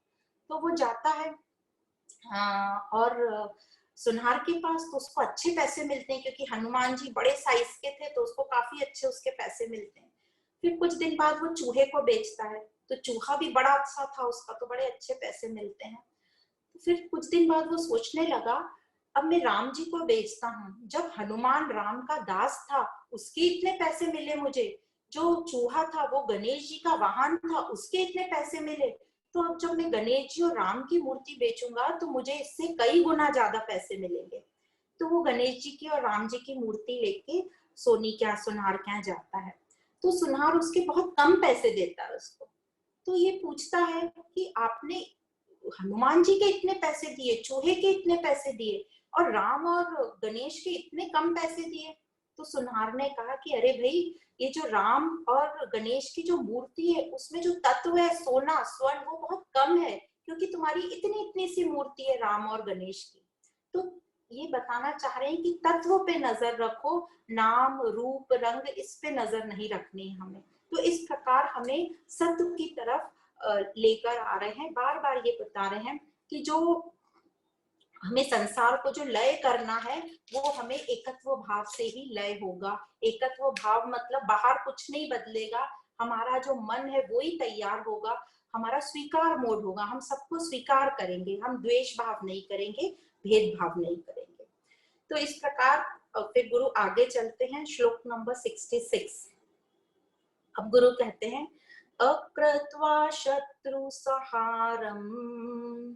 तो वो जाता है और सुनार के पास, तो उसको अच्छे पैसे मिलते हैं क्योंकि हनुमान जी बड़े साइज के थे, तो उसको काफी अच्छे उसके पैसे मिलते हैं। फिर कुछ दिन बाद वो चूहे को बेचता है, तो चूहा भी बड़ा अच्छा था उसका, तो बड़े अच्छे पैसे मिलते हैं। तो फिर कुछ दिन बाद वो सोचने लगा, अब मैं राम जी को बेचता हूँ, जब हनुमान राम का दास था उसके इतने पैसे मिले मुझे, जो चूहा था वो गणेश जी का वाहन था उसके इतने पैसे मिले, तो अब जब मैं गणेश जी और राम की मूर्ति बेचूंगा तो मुझे इससे कई गुना ज्यादा पैसे मिलेंगे। तो वो गणेश जी की और राम जी की मूर्ति लेके सुनार के यहाँ जाता है, तो सुनार उसके बहुत कम पैसे देता है उसको। तो ये पूछता है कि आपने हनुमान जी के इतने पैसे दिए, चूहे के इतने पैसे दिए और राम और गणेश के इतने कम पैसे दिए। तो सुनार ने कहा कि अरे भाई, ये जो राम और गणेश की जो मूर्ति है उसमें जो तत्व है सोना स्वर्ण वो बहुत कम है, क्योंकि तुम्हारी इतनी इतनी सी मूर्ति है राम और गणेश की। तो ये बताना चाह रहे हैं कि तत्व पे नजर रखो, नाम रूप रंग इस पे नजर नहीं रखनी है हमें। तो इस प्रकार हमें सत्व की तरफ लेकर आ रहे हैं, बार बार ये बता रहे हैं कि जो हमें संसार को जो लय करना है वो हमें एकत्व भाव से ही लय होगा। एकत्व भाव मतलब बाहर कुछ नहीं बदलेगा, हमारा जो मन है वो ही तैयार होगा, हमारा स्वीकार मोड होगा, हम सबको स्वीकार करेंगे, हम द्वेष भाव नहीं करेंगे, भेदभाव नहीं करेंगे। तो इस प्रकार फिर गुरु आगे चलते हैं, श्लोक नंबर 66। अब गुरु कहते हैं, अकृत्वा शत्रु सहारम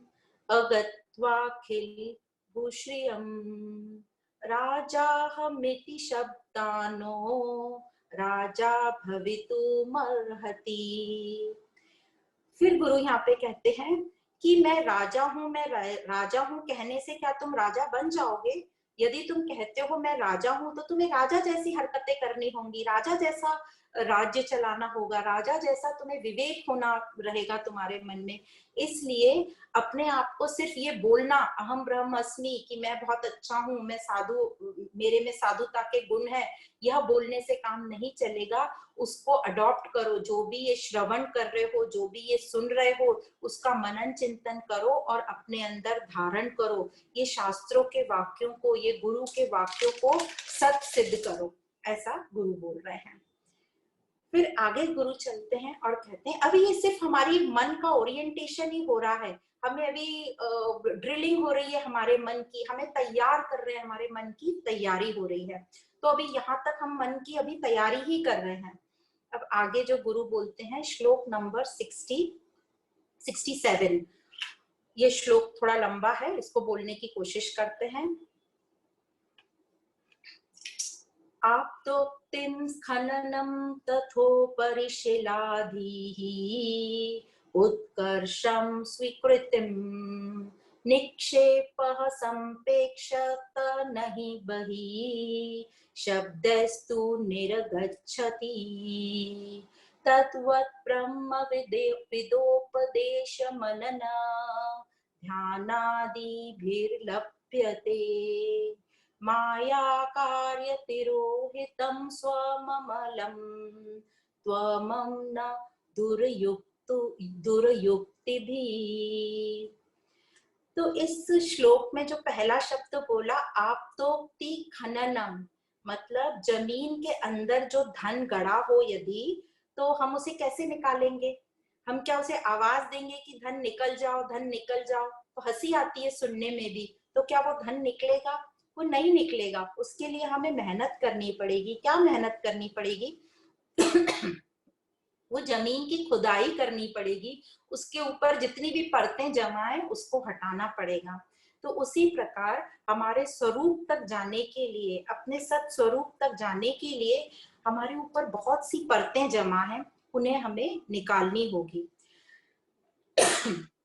अगत्वाखिल भूश्रियम राजाहमिति शब्दानो राजा भवितुमर्हति। फिर गुरु यहाँ पे कहते हैं कि मैं राजा हूँ, मैं राजा हूँ कहने से क्या तुम राजा बन जाओगे? यदि तुम कहते हो मैं राजा हूँ तो तुम्हें राजा जैसी हरकतें करनी होंगी, राजा जैसा राज्य चलाना होगा, राजा जैसा तुम्हें विवेक होना रहेगा तुम्हारे मन में। इसलिए अपने आप को सिर्फ ये बोलना अहम ब्रह्मस्मि कि मैं बहुत अच्छा हूँ, मैं साधु, मेरे में साधुता के गुण है, यह बोलने से काम नहीं चलेगा। उसको अडॉप्ट करो, जो भी ये श्रवण कर रहे हो, जो भी ये सुन रहे हो, उसका मनन चिंतन करो और अपने अंदर धारण करो, ये शास्त्रों के वाक्यों को, ये गुरु के वाक्यों को सत सिद्ध करो, ऐसा गुरु बोल रहे हैं। फिर आगे गुरु चलते हैं और कहते हैं अभी ये सिर्फ हमारी मन का ओरिएंटेशन ही हो रहा है, हमें अभी ड्रिलिंग हो रही है हमारे मन की, हमें तैयार कर रहे हैं, हमारे मन की तैयारी हो रही है। तो अभी यहाँ तक हम मन की अभी तैयारी ही कर रहे हैं। अब आगे जो गुरु बोलते हैं, श्लोक नंबर 67। ये श्लोक थोड़ा लंबा है, इसको बोलने की कोशिश करते हैं। आप्तोक्तिं खननं तथोपरिशिलाधीः उत्कर्षं स्वीकृतिं निक्षेपः संपेक्षत नहि बहिः शब्दस्तु निरगच्छति तद्वत् ब्रह्म विदोपदेशमनन ध्यानादिभिर्लभ्यते माया कार्यतिरोहितं स्वममलं त्वमं न दुर्युक्तिभिः। तो इस श्लोक में जो पहला शब्द बोला आप्तोक्ति खननम, मतलब जमीन के अंदर जो धन गड़ा हो यदि, तो हम उसे कैसे निकालेंगे? हम क्या उसे आवाज देंगे कि धन निकल जाओ, धन निकल जाओ? तो हंसी आती है सुनने में भी, तो क्या वो धन निकलेगा? वो नहीं निकलेगा। उसके लिए हमें मेहनत करनी पड़ेगी। क्या मेहनत करनी पड़ेगी? वो जमीन की खुदाई करनी पड़ेगी, उसके ऊपर जितनी भी परतें जमा है उसको हटाना पड़ेगा। तो उसी प्रकार हमारे स्वरूप तक जाने के लिए, अपने सत स्वरूप तक जाने के लिए हमारे ऊपर बहुत सी परतें जमा हैं, उन्हें हमें निकालनी होगी।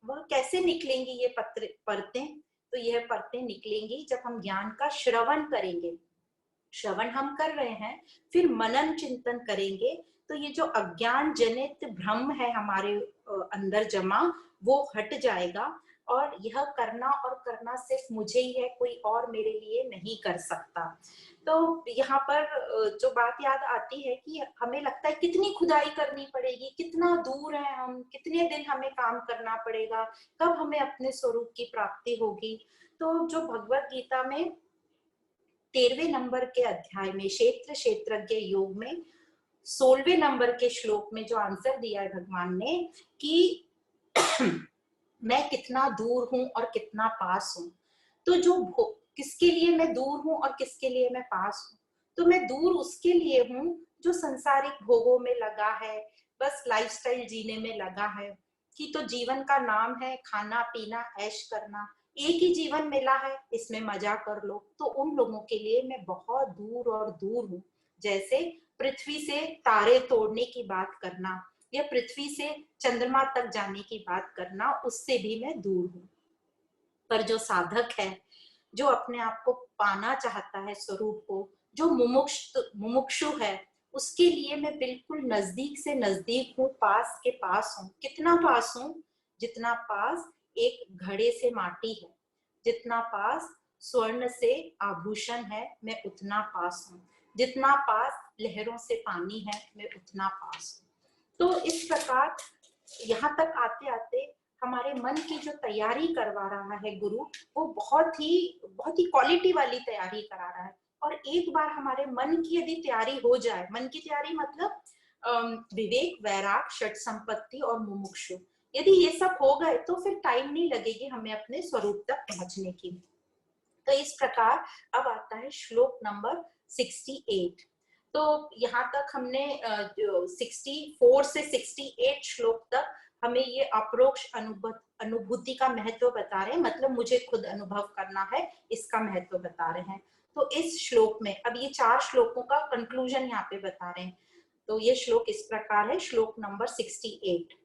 वह कैसे निकलेंगी ये परतें? तो यह परतें निकलेंगी जब हम ज्ञान का श्रवण करेंगे। श्रवण हम कर रहे हैं, फिर मनन चिंतन करेंगे, तो ये जो अज्ञान जनित भ्रम है हमारे अंदर जमा, वो हट जाएगा। और यह करना और करना सिर्फ मुझे ही है, कोई और मेरे लिए नहीं कर सकता। तो यहाँ पर जो बात याद आती है कि हमें लगता है कितनी खुदाई करनी पड़ेगी, कितना दूर है हम, कितने दिन हमें काम करना पड़ेगा, कब हमें अपने स्वरूप की प्राप्ति होगी। तो जो भगवत गीता में 13वें नंबर के अध्याय में क्षेत्र क्षेत्रज्ञ योग में 16वें नंबर के श्लोक में जो आंसर दिया है भगवान ने कि मैं कितना दूर हूं और कितना पास हूं। तो जो किसके लिए मैं दूर हूं और किसके लिए मैं पास हूं? तो मैं दूर उसके लिए हूं जो संसारिक भोगों में लगा है, बस लाइफस्टाइल जीने में लगा है कि तो जीवन का नाम है खाना पीना ऐश करना, एक ही जीवन मिला है, इसमें मजा कर लो। तो उन लोगों के लिए मैं बहुत दूर और दूर हूं। जैसे पृथ्वी से तारे तोड़ने की बात करना या पृथ्वी से चंद्रमा तक जाने की बात करना, उससे भी मैं दूर हूं। पर जो साधक है, जो अपने आप को पाना चाहता है स्वरूप को, जो मुमुक्षु है, उसके लिए मैं बिल्कुल नजदीक से नजदीक हूँ, पास के पास हूँ। कितना पास हूँ? जितना पास एक घड़े से माटी है, जितना पास स्वर्ण से आभूषण है, मैं उतना पास हूँ। जितना पास लहरों से पानी है, मैं उतना पास हूँ। तो इस प्रकार यहाँ तक आते आते हमारे मन की जो तैयारी करवा रहा है गुरु, वो बहुत ही क्वालिटी वाली तैयारी करा रहा है। और एक बार हमारे मन की यदि तैयारी हो जाए, मन की तैयारी मतलब विवेक, वैराग, षट संपत्ति और मुमुक्षु, यदि ये सब हो गए तो फिर टाइम नहीं लगेगी हमें अपने स्वरूप तक पहुंचने की। तो इस प्रकार अब आता है श्लोक नंबर 68। तो यहाँ तक हमने 64 से 68 श्लोक तक हमें ये अप्रोक्ष अनुभूति का महत्व बता रहे हैं, मतलब मुझे खुद अनुभव करना है, इसका महत्व बता रहे हैं। तो इस श्लोक में अब ये 4 श्लोकों का कंक्लूजन यहाँ पे बता रहे हैं। तो ये श्लोक इस प्रकार है, श्लोक नंबर 68।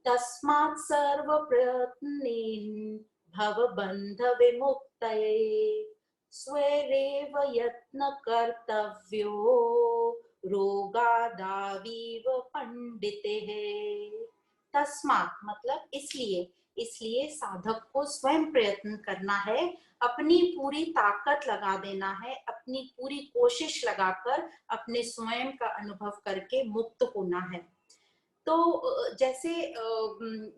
तस्मात् सर्व प्रयत्नेन भवबन्ध विमुक्तये स्वरेव यत्न कर्तव्यो रोगादावीव पंडितेः। तस्मात् मतलब इसलिए, इसलिए साधक को स्वयं प्रयत्न करना है, अपनी पूरी ताकत लगा देना है, अपनी पूरी कोशिश लगाकर अपने स्वयं का अनुभव करके मुक्त होना है। तो जैसे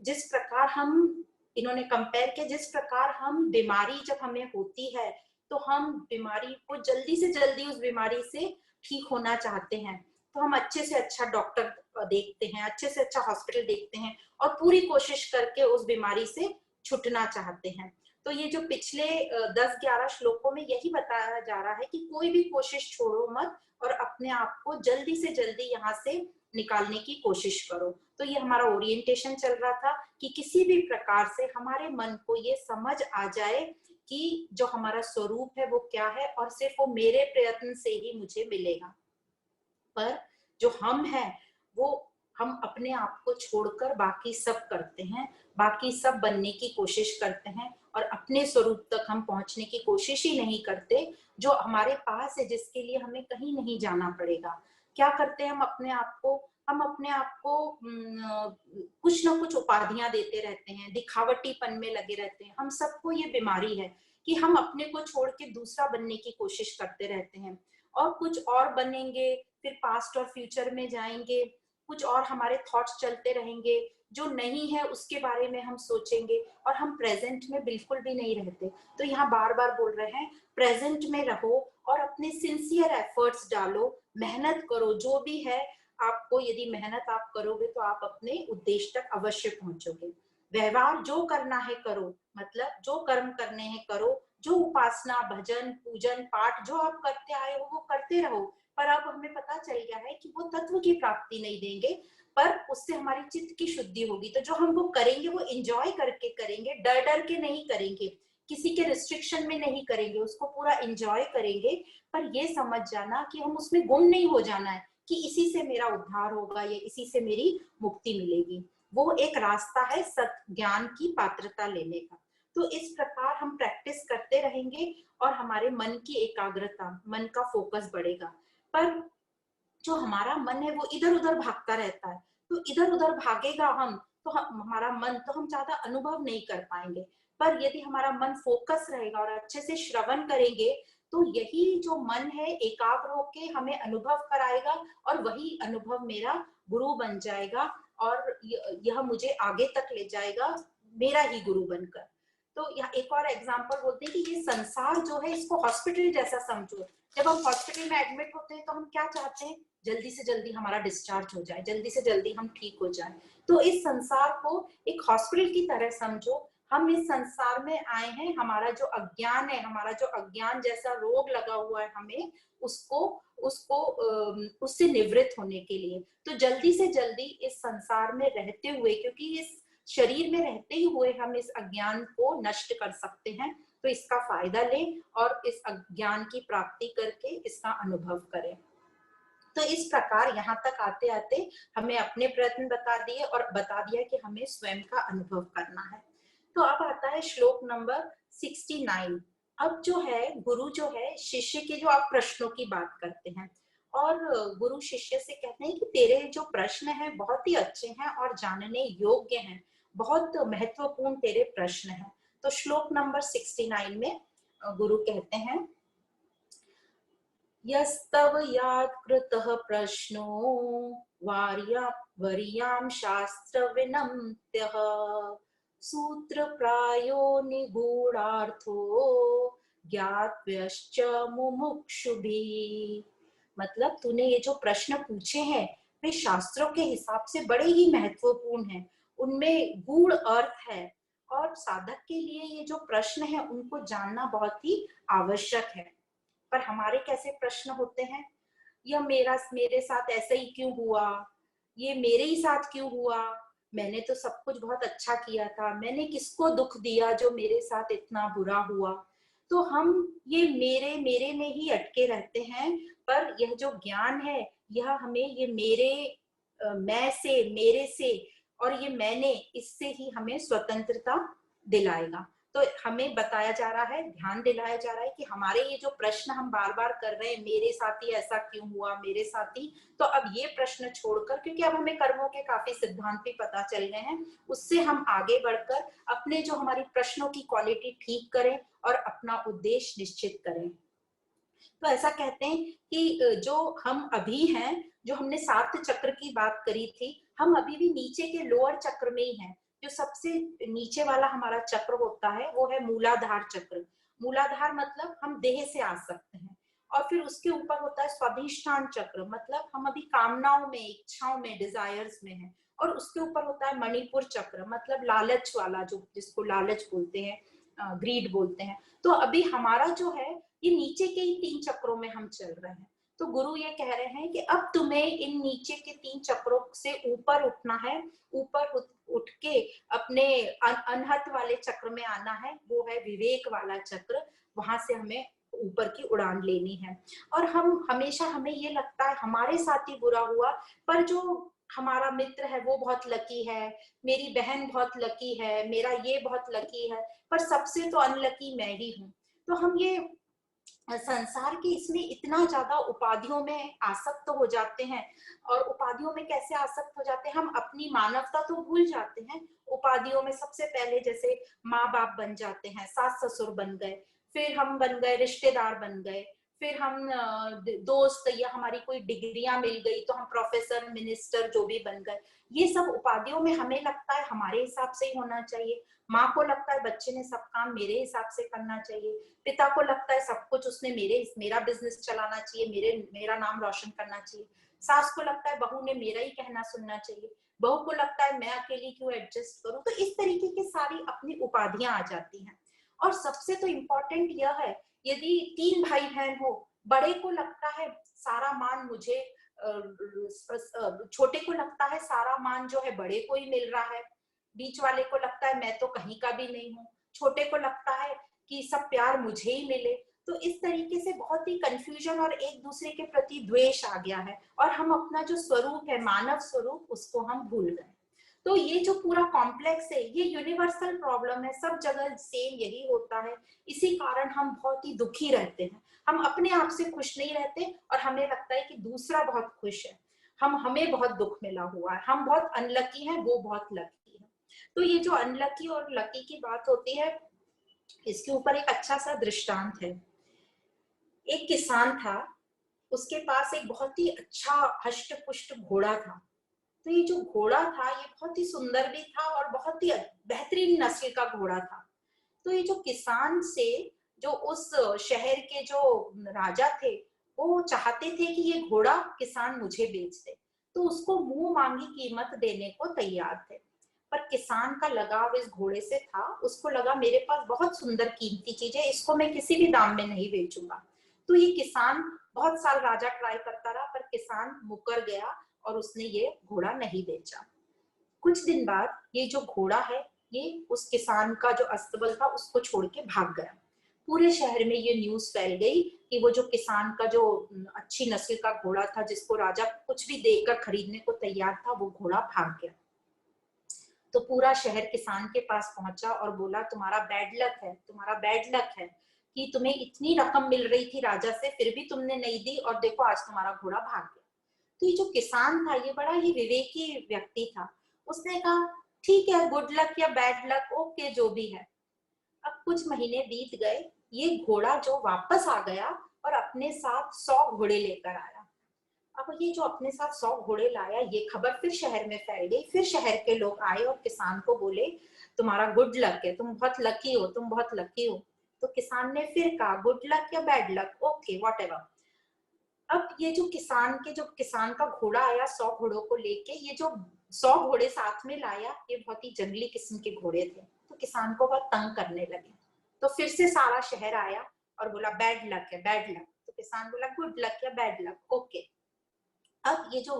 जिस प्रकार हम, इन्होंने कंपेयर किया, जिस प्रकार हम बीमारी जब हमें होती है तो हम बीमारी को जल्दी से जल्दी उस बीमारी से ठीक होना चाहते हैं, तो हम अच्छे से अच्छा डॉक्टर देखते हैं, अच्छे से अच्छा हॉस्पिटल देखते हैं और पूरी कोशिश करके उस बीमारी से छुटना चाहते हैं। तो ये जो पिछले 10-11 श्लोकों में यही बताया जा रहा है कि कोई भी कोशिश छोड़ो मत और अपने आप को जल्दी से जल्दी यहाँ से निकालने की कोशिश करो। तो ये हमारा ओरिएंटेशन चल रहा था कि किसी भी प्रकार से हमारे मन को ये समझ आ जाए कि जो हमारा स्वरूप है वो क्या है और सिर्फ वो मेरे प्रयत्न से ही मुझे मिलेगा। पर जो हम हैं वो हम अपने आप को छोड़कर बाकी सब करते हैं, बाकी सब बनने की कोशिश करते हैं और अपने स्वरूप तक हम पहुंचने की कोशिश ही नहीं करते, जो हमारे पास है, जिसके लिए हमें कहीं नहीं जाना पड़ेगा। क्या करते हैं हम अपने आप को? हम अपने आप को कुछ ना कुछ उपाधियां देते रहते हैं, दिखावटीपन में लगे रहते हैं। हम सबको ये बीमारी है कि हम अपने को छोड़ के दूसरा बनने की कोशिश करते रहते हैं और कुछ और बनेंगे, फिर पास्ट और फ्यूचर में जाएंगे, कुछ और हमारे थॉट्स चलते रहेंगे, जो नहीं है उसके बारे में हम सोचेंगे और हम प्रेजेंट में बिल्कुल भी नहीं रहते। तो यहाँ बार बार बोल रहे हैं प्रेजेंट में रहो और अपने सिंसियर एफर्ट्स डालो, मेहनत करो। जो भी है आपको, यदि मेहनत आप करोगे तो आप अपने उद्देश्य तक अवश्य पहुंचोगे। व्यवहार जो करना है करो, मतलब जो कर्म करने हैं करो, जो उपासना, भजन, पूजन, पाठ जो आप करते आए हो वो करते रहो, पर अब हमें पता चल गया है कि वो तत्व की प्राप्ति नहीं देंगे, पर उससे हमारी चित्त की शुद्धि होगी। तो जो हम वो करेंगे वो एंजॉय करके करेंगे, डर डर के नहीं करेंगे, किसी के रिस्ट्रिक्शन में नहीं करेंगे, उसको पूरा एंजॉय करेंगे। पर ये समझ जाना कि हम उसमें गुम नहीं हो जाना है कि इसी से मेरा उद्धार होगा या इसी से मेरी मुक्ति मिलेगी। वो एक रास्ता है सत ज्ञान की पात्रता लेने का। तो इस प्रकार हम प्रैक्टिस करते रहेंगे और हमारे मन की एकाग्रता, मन का फोकस बढ़ेगा। पर जो हमारा मन है वो इधर उधर भागता रहता है, तो इधर उधर भागेगा हम, तो हमारा मन, तो हम ज्यादा अनुभव नहीं कर पाएंगे। पर यदि हमारा मन फोकस रहेगा और अच्छे से श्रवण करेंगे, तो यही जो मन है एकाग्र होके हमें अनुभव कराएगा और वही अनुभव मेरा गुरु बन जाएगा और यह मुझे आगे तक ले जाएगा, मेरा ही गुरु बनकर। तो यहाँ एक और एग्जाम्पल बोलते हैं कि ये संसार जो है इसको हॉस्पिटल जैसा समझो। जब हम हॉस्पिटल में एडमिट होते हैं तो हम क्या चाहते हैं, जल्दी से जल्दी हमारा डिस्चार्ज हो जाए, जल्दी से जल्दी हम ठीक हो जाए। तो इस संसार को एक हॉस्पिटल की तरह समझो। हम इस संसार में आए हैं, हमारा जो अज्ञान है, हमारा जो अज्ञान जैसा रोग लगा हुआ है हमें, उसको उसको उससे निवृत्त होने के लिए। तो जल्दी से जल्दी इस संसार में रहते हुए, क्योंकि इस शरीर में रहते ही हुए हम इस अज्ञान को नष्ट कर सकते हैं, तो इसका फायदा लें और इस ज्ञान की प्राप्ति करके इसका अनुभव करें। तो इस प्रकार यहाँ तक आते आते हमें अपने प्रयत्न बता दिए और बता दिया कि हमें स्वयं का अनुभव करना है। तो अब आता है श्लोक नंबर 69। अब जो है गुरु जो है शिष्य के, जो आप प्रश्नों की बात करते हैं और गुरु शिष्य से कहते हैं कि तेरे जो प्रश्न हैं बहुत ही अच्छे हैं और जानने योग्य हैं, बहुत महत्वपूर्ण तेरे प्रश्न हैं। तो श्लोक नंबर 69 में गुरु कहते हैं, यस्तव यात्कृतः प्रश्नो वर्यां शास्त्र विनम्त्यः सूत्रप्रायो निगूढ़ार्थो ज्ञातव्यश्च मुमुक्षुभिः। मतलब तूने ये जो प्रश्न पूछे हैं वे शास्त्रों के हिसाब से बड़े ही महत्वपूर्ण हैं, उनमें गूढ़ अर्थ है और साधक के लिए ये जो प्रश्न है उनको जानना बहुत ही आवश्यक है। पर हमारे कैसे प्रश्न होते हैं, यह मेरे साथ ऐसा ही क्यों हुआ, ये मेरे ही साथ क्यों हुआ, मैंने तो सब कुछ बहुत अच्छा किया था, मैंने किसको दुख दिया जो मेरे साथ इतना बुरा हुआ। तो हम ये मेरे मेरे में ही अटके रहते हैं। पर यह जो ज्ञान है यह हमें ये मेरे मैं से, मेरे से और ये मैंने, इससे ही हमें स्वतंत्रता दिलाएगा। तो हमें बताया जा रहा है, ध्यान दिलाया जा रहा है कि हमारे ये जो प्रश्न हम बार बार कर रहे हैं, मेरे साथ ही ऐसा क्यों हुआ, मेरे साथ ही, तो अब ये प्रश्न छोड़कर, क्योंकि अब हमें कर्मों के काफी सिद्धांत भी पता चल गए हैं, उससे हम आगे बढ़कर अपने जो हमारी प्रश्नों की क्वालिटी ठीक करें और अपना उद्देश्य निश्चित करें। तो ऐसा कहते हैं कि जो हम अभी हैं, जो हमने 7 चक्र की बात करी थी, हम अभी भी नीचे के लोअर चक्र में ही हैं। जो सबसे नीचे वाला हमारा चक्र होता है वो है मूलाधार चक्र। मूलाधार मतलब हम देह से आ सकते हैं, और फिर उसके ऊपर होता है स्वाधिष्ठान चक्र, मतलब हम अभी कामनाओं में, इच्छाओं में, डिजायर्स में हैं, और उसके ऊपर होता है मणिपुर चक्र, मतलब लालच वाला, जो जिसको लालच बोलते हैं, ग्रीड बोलते हैं। तो अभी हमारा जो है ये नीचे के ही 3 चक्रों में हम चल रहे हैं। तो गुरु ये कह रहे हैं कि अब तुम्हें इन नीचे के 3 चक्रों से ऊपर उठना है, ऊपर उठ के अपने अनहत वाले चक्र में आना है, वो है विवेक वाला चक्र, वहां से हमें ऊपर की उड़ान लेनी है। और हम हमेशा, हमें ये लगता है हमारे साथ ही बुरा हुआ, पर जो हमारा मित्र है वो बहुत लकी है, मेरी बहन बहुत लकी है, मेरा ये बहुत लकी है, पर सबसे तो अनलकी मैं ही हूँ। तो हम ये संसार के इसमें इतना ज्यादा उपाधियों में आसक्त हो जाते हैं। और उपाधियों में कैसे आसक्त हो जाते हैं, हम अपनी मानवता तो भूल जाते हैं उपाधियों में। सबसे पहले जैसे माँ बाप बन जाते हैं, सास ससुर बन गए, फिर हम बन गए रिश्तेदार बन गए, फिर हम दोस्त, या हमारी कोई डिग्रियां मिल गई तो हम प्रोफेसर, मिनिस्टर, जो भी बन गए। ये सब उपाधियों में हमें लगता है हमारे हिसाब से ही होना चाहिए। माँ को लगता है बच्चे ने सब काम मेरे हिसाब से करना चाहिए, पिता को लगता है सब कुछ उसने मेरा बिजनेस चलाना चाहिए, मेरा नाम रोशन करना चाहिए, सास को लगता है बहू ने मेरा ही कहना सुनना चाहिए, बहू को लगता है मैं अकेली क्यों एडजस्ट करूं। तो इस तरीके की सारी अपनी उपाधियां आ जाती हैं। और सबसे तो इम्पोर्टेंट यह है, यदि 3 भाई बहन हो बड़े को लगता है सारा मान मुझे, छोटे को लगता है सारा मान जो है बड़े को ही मिल रहा है, बीच वाले को लगता है मैं तो कहीं का भी नहीं हूँ, छोटे को लगता है कि सब प्यार मुझे ही मिले। तो इस तरीके से बहुत ही कंफ्यूजन और एक दूसरे के प्रति द्वेष आ गया है, और हम अपना जो स्वरूप है, मानव स्वरूप, उसको हम भूल गए। तो ये जो पूरा कॉम्प्लेक्स है, ये यूनिवर्सल प्रॉब्लम है, सब जगह सेम यही होता है। इसी कारण हम बहुत ही दुखी रहते हैं, हम अपने आप से खुश नहीं रहते, और हमें लगता है कि दूसरा बहुत खुश है, हमें बहुत दुख मिला हुआ है, हम बहुत अनलकी हैं, वो बहुत लकी है। तो ये जो अनलकी और लकी की बात होती है, इसके ऊपर एक अच्छा सा दृष्टांत है। एक किसान था, उसके पास एक बहुत ही अच्छा हष्ट पुष्ट घोड़ा था। तो ये जो घोड़ा था, ये बहुत ही सुंदर भी था और बहुत ही बेहतरीन नस्ल का घोड़ा था। तो ये जो किसान से, जो उस शहर के जो राजा थे, वो चाहते थे कि ये घोड़ा किसान मुझे बेच दे, तो उसको मुंह मांगी कीमत देने को तैयार थे। पर किसान का लगाव इस घोड़े से था, उसको लगा मेरे पास बहुत सुंदर कीमती चीज है, इसको मैं किसी भी दाम में नहीं बेचूंगा। तो ये किसान बहुत साल राजा ट्राई करता रहा, पर किसान मुकर गया और उसने ये घोड़ा नहीं बेचा। कुछ दिन बाद ये जो घोड़ा है, ये उस किसान का जो अस्तबल था उसको छोड़ के भाग गया। पूरे शहर में ये न्यूज फैल गई कि वो जो किसान का जो अच्छी नस्ल का घोड़ा था, जिसको राजा कुछ भी देकर खरीदने को तैयार था, वो घोड़ा भाग गया। तो पूरा शहर किसान के पास पहुंचा और बोला तुम्हारा बैड लक है, तुम्हारा बैड लक है कि तुम्हें इतनी रकम मिल रही थी राजा से, फिर भी तुमने नहीं दी, और देखो आज तुम्हारा घोड़ा भाग गया। तो ये जो किसान था, ये बड़ा ही विवेकी व्यक्ति था। उसने कहा ठीक है, गुड लक या बैड लक, ओके, जो भी है। अब कुछ महीने बीत गए, ये घोड़ा जो वापस आ गया और अपने साथ 100 घोड़े लेकर आया। अब ये जो अपने साथ 100 घोड़े लाया, ये खबर फिर शहर में फैल गई। फिर शहर के लोग आए और किसान को बोले तुम्हारा गुड लक है, तुम बहुत लकी हो, तुम बहुत लकी हो। तो किसान ने फिर कहा गुड लक या बैड लक, ओके, व्हाटएवर। अब ये जो किसान का घोड़ा आया 100 घोड़ों को लेके, ये जो 100 घोड़े साथ में लाया, ये बहुत ही जंगली किस्म के घोड़े थे। तो किसान को बहुत तंग करने लगे। तो फिर से सारा शहर आया और बोला बैड लक है, बैड लक। तो किसान बोला गुड लक या बैड लक, ओके। अब ये जो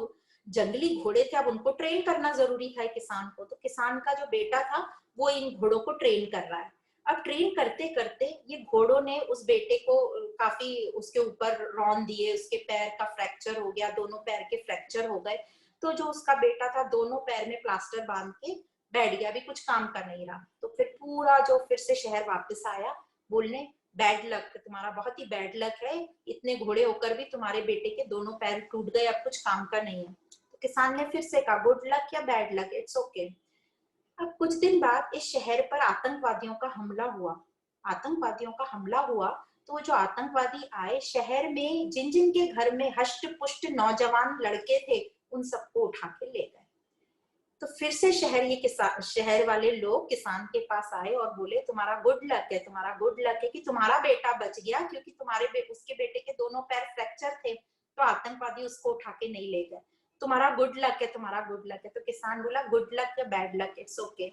जंगली घोड़े थे, अब उनको ट्रेन करना जरूरी था किसान को। तो किसान का जो बेटा था, वो इन घोड़ों को ट्रेन कर रहा है। अब ट्रेन करते करते ये घोड़ों ने उस बेटे को काफी उसके ऊपर रौंद दिए, उसके पैर का फ्रैक्चर हो गया, दोनों पैर के फ्रैक्चर हो गए। तो जो उसका बेटा था, दोनों पैर में प्लास्टर बांध के बैठ गया, अभी कुछ काम का नहीं रहा। तो फिर पूरा जो फिर से शहर वापस आया बोलने बैड लक, तुम्हारा बहुत ही बैड लक है, इतने घोड़े होकर भी तुम्हारे बेटे के दोनों पैर टूट गए, अब कुछ काम का नहीं है। तो किसान ने फिर से कहा गुड लक या बैड लक, इट्स ओके। अब कुछ दिन बाद इस शहर पर आतंकवादियों का हमला हुआ। आतंकवादियों का हमला हुआ, तो जो आतंकवादी आए, शहर में जिन जिन के घर में हष्ट पुष्ट नौजवान लड़के थे, उन सबको उठा के ले गए। तो फिर से शहर वाले लोग किसान के पास आए और बोले तुम्हारा गुड लक है, तुम्हारा गुड लक है कि तुम्हारा बेटा बच गया, क्योंकि उसके बेटे के दोनों पैर फ्रैक्चर थे, तो आतंकवादी उसको उठा के नहीं ले गए। तुम्हारा गुड लक है, तुम्हारा गुड लक है। तो किसान बोला गुड लक या बैड लक, इट्स ओके।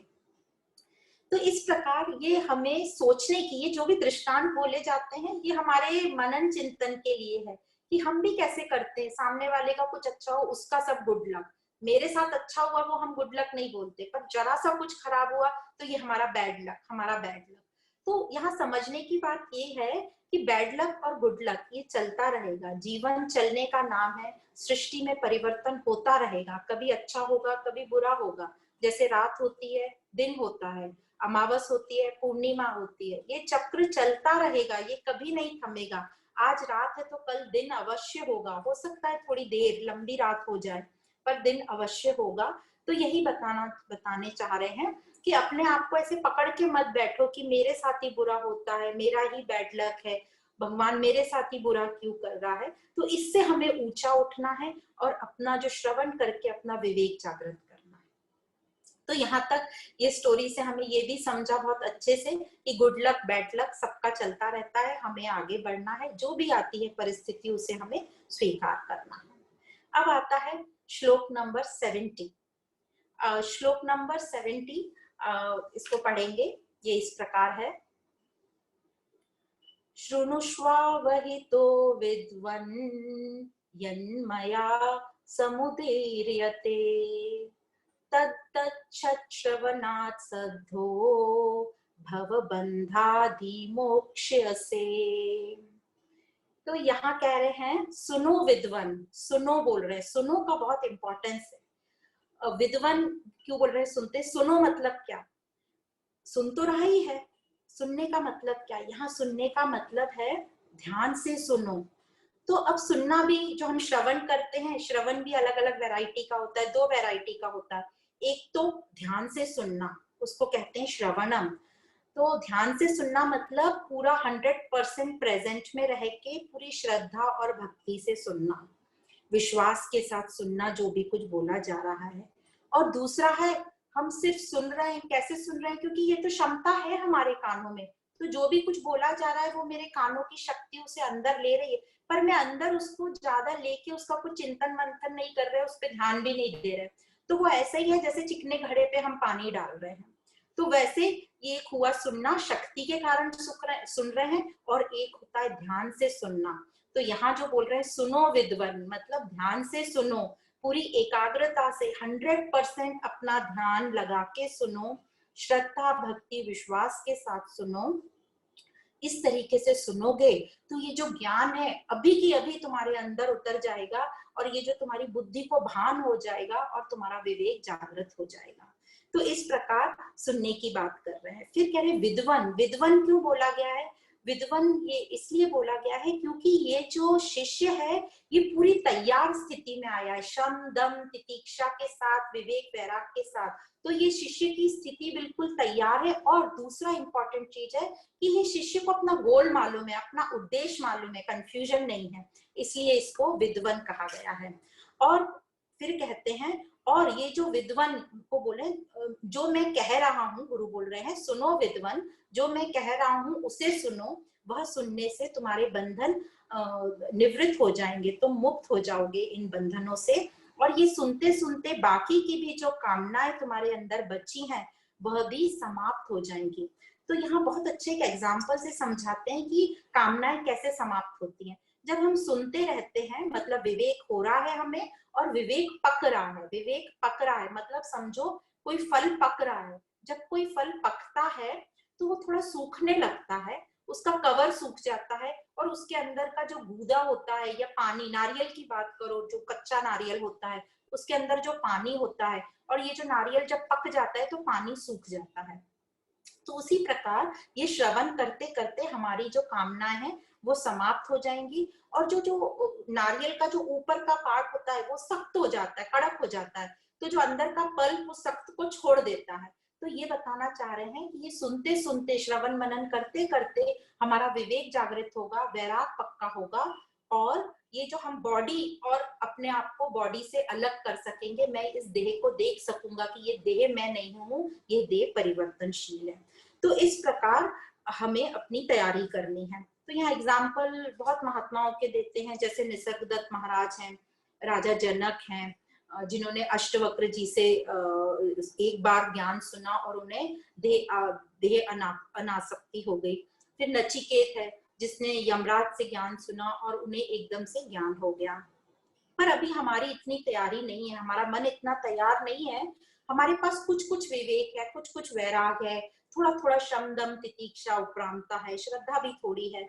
तो इस प्रकार ये हमें सोचने की, ये जो भी दृष्टांत बोले जाते हैं, ये हमारे मनन चिंतन के लिए है कि हम भी कैसे करते हैं। सामने वाले का कुछ अच्छा हो, उसका सब गुड लक, मेरे साथ अच्छा हुआ वो हम गुड लक नहीं बोलते, पर जरा सा कुछ खराब हुआ तो ये हमारा बैड लक, हमारा बैड लक। तो यहाँ समझने की बात ये है कि बैड लक और गुड लक ये चलता रहेगा, जीवन चलने का नाम है, सृष्टि में परिवर्तन होता रहेगा, कभी अच्छा होगा, कभी बुरा होगा। जैसे रात होती है, दिन होता है, अमावस होती है, पूर्णिमा होती है, ये चक्र चलता रहेगा, ये कभी नहीं थमेगा। आज रात है तो कल दिन अवश्य होगा, हो सकता है थोड़ी देर लंबी रात हो जाए, पर दिन अवश्य होगा। तो यही बताने चाह रहे हैं कि अपने आप को ऐसे पकड़ के मत बैठो कि मेरे साथ ही बुरा होता है, मेरा ही बैड लक है, भगवान मेरे साथ ही बुरा क्यों कर रहा है। तो इससे हमें ऊंचा उठना है और अपना जो श्रवण करके अपना विवेक जागृत करना है। तो यहाँ तक ये स्टोरी से हमें ये भी समझा बहुत अच्छे से कि गुड लक बैड लक सबका चलता रहता है, हमें आगे बढ़ना है, जो भी आती है परिस्थिति उसे हमें स्वीकार करना है। अब आता है श्लोक नंबर 70। श्लोक नंबर 70 इसको पढ़ेंगे। ये इस प्रकार है। शृणुष्वावहितो विद्वन् यन्मया समुदीर्यते तत्तच्छ्रवणात् सद्धो भवबन्धाधिमोक्ष्यसे। तो यहाँ कह रहे हैं सुनो विद्वन, सुनो बोल रहे हैं, सुनो का बहुत इंपॉर्टेंस है। विद्वन क्यों बोल रहे हैं सुनते, सुनो मतलब क्या, सुन तो रहा ही है, सुनने का मतलब क्या, यहाँ सुनने का मतलब है ध्यान से सुनो। तो अब सुनना भी, जो हम श्रवण करते हैं, श्रवण भी अलग अलग वैरायटी का होता है, दो वैरायटी का होता है। एक तो ध्यान से सुनना, उसको कहते हैं श्रवणम। तो ध्यान से सुनना मतलब पूरा 100% प्रेजेंट में रह के पूरी श्रद्धा और भक्ति से सुनना, विश्वास के साथ सुनना जो भी कुछ बोला जा रहा है। और दूसरा है हम सिर्फ सुन रहे हैं, कैसे सुन रहे हैं, क्योंकि ये तो क्षमता है हमारे कानों में, तो जो भी कुछ बोला जा रहा है वो मेरे कानों की शक्ति उसे अंदर ले रही है, पर मैं अंदर उसको ज्यादा लेके उसका कुछ चिंतन मंथन नहीं कर रहे, उस पर ध्यान भी नहीं दे रहे। तो वो ऐसा ही है जैसे चिकने घड़े पे हम पानी डाल रहे हैं। तो वैसे ये एक हुआ सुनना, शक्ति के कारण सुन रहे हैं, और एक होता है ध्यान से सुनना। तो यहाँ जो बोल रहे हैं सुनो विद्वन, मतलब ध्यान से सुनो, पूरी एकाग्रता से 100% अपना ध्यान लगा के सुनो, श्रद्धा भक्ति विश्वास के साथ सुनो। इस तरीके से सुनोगे तो ये जो ज्ञान है अभी की अभी तुम्हारे अंदर उतर जाएगा, और ये जो तुम्हारी बुद्धि को भान हो जाएगा और तुम्हारा विवेक जागृत हो जाएगा। तो इस प्रकार सुनने की बात कर रहे हैं। फिर कह रहे हैं विद्वन, विद्वन क्यों बोला गया है, विद्वन ये इसलिए बोला गया है क्योंकि ये जो शिष्य है ये पूरी तैयार स्थिति में आया है, शम दम तितिक्षा के साथ, विवेक वैराग के साथ। तो ये शिष्य की स्थिति बिल्कुल तैयार है। और दूसरा इंपॉर्टेंट चीज है कि ये शिष्य को अपना गोल मालूम है, अपना उद्देश्य मालूम है, कंफ्यूजन नहीं है, इसलिए इसको विद्वन कहा गया है। और फिर कहते हैं, और ये जो विद्वन को बोले, जो मैं कह रहा हूँ, गुरु बोल रहे हैं सुनो विद्वन, जो मैं कह रहा हूँ उसे सुनो, वह सुनने से तुम्हारे बंधन निवृत्त हो जाएंगे, तुम मुक्त हो जाओगे इन बंधनों से। और ये सुनते सुनते बाकी की भी जो कामनाएं तुम्हारे अंदर बची हैं वह भी समाप्त हो जाएंगी। तो यहाँ बहुत अच्छे एक एग्जाम्पल से समझाते हैं कि कामनाएं कैसे समाप्त होती हैं। जब हम सुनते रहते हैं मतलब विवेक हो रहा है हमें, और विवेक पक रहा है, विवेक पक रहा है मतलब समझो कोई फल पक रहा है। जब कोई फल पकता है तो वो थोड़ा सूखने लगता है, उसका कवर सूख जाता है, और उसके अंदर का जो गूदा होता है या पानी, नारियल की बात करो, जो कच्चा नारियल होता है उसके अंदर जो पानी होता है, और ये जो नारियल जब पक जाता है तो पानी सूख जाता है। तो उसी प्रकार ये श्रवण करते करते हमारी जो कामनाएं हैं वो समाप्त हो जाएंगी, और जो जो नारियल का जो ऊपर का पार्ट होता है वो सख्त हो जाता है, कड़क हो जाता है, तो जो अंदर का पल्प उस सख्त को छोड़ देता है। तो ये बताना चाह रहे हैं कि ये सुनते सुनते, श्रवण मनन करते करते हमारा विवेक जागृत होगा, वैराग पक्का होगा, और ये जो हम बॉडी और अपने आप को बॉडी से अलग कर सकेंगे, मैं इस देह को देख सकूंगा कि ये देह मैं नहीं हूँ, ये देह परिवर्तनशील है। तो इस प्रकार हमें अपनी तैयारी करनी है। तो यहाँ एग्जाम्पल बहुत महात्माओं के देते हैं, जैसे निसर्गदत्त महाराज हैं, राजा जनक हैं, जिन्होंने अष्टवक्र जी से एक बार ज्ञान सुना और उन्हें देह अनासक्ति हो गई। फिर नचिकेत है जिसने यमराज से ज्ञान सुना और उन्हें एकदम से ज्ञान हो गया। पर अभी हमारी इतनी तैयारी नहीं है, हमारा मन इतना तैयार नहीं है, हमारे पास कुछ कुछ विवेक है, कुछ कुछ वैराग है, थोड़ा थोड़ा शम दम तितिक्षा उपरामता है, श्रद्धा भी थोड़ी है,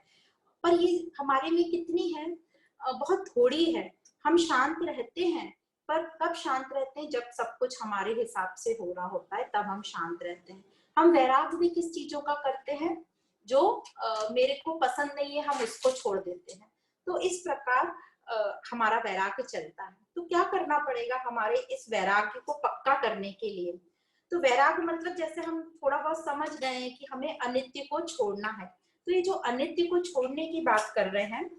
पर ये हमारे में कितनी है, बहुत थोड़ी है। हम शांत रहते हैं, पर कब शांत रहते हैं, जब सब कुछ हमारे हिसाब से हो रहा होता है तब हम शांत रहते हैं। हम वैराग भी किस चीजों का करते हैं, जो मेरे को पसंद नहीं है हम उसको छोड़ देते हैं। तो इस प्रकार हमारा वैराग्य चलता है। तो क्या करना पड़ेगा हमारे इस वैराग्य को पक्का करने के लिए, तो वैराग्य मतलब जैसे हम थोड़ा बहुत समझ गए हैं कि हमें अनित्य को छोड़ना है। तो ये जो अनित्य को छोड़ने की बात कर रहे हैं,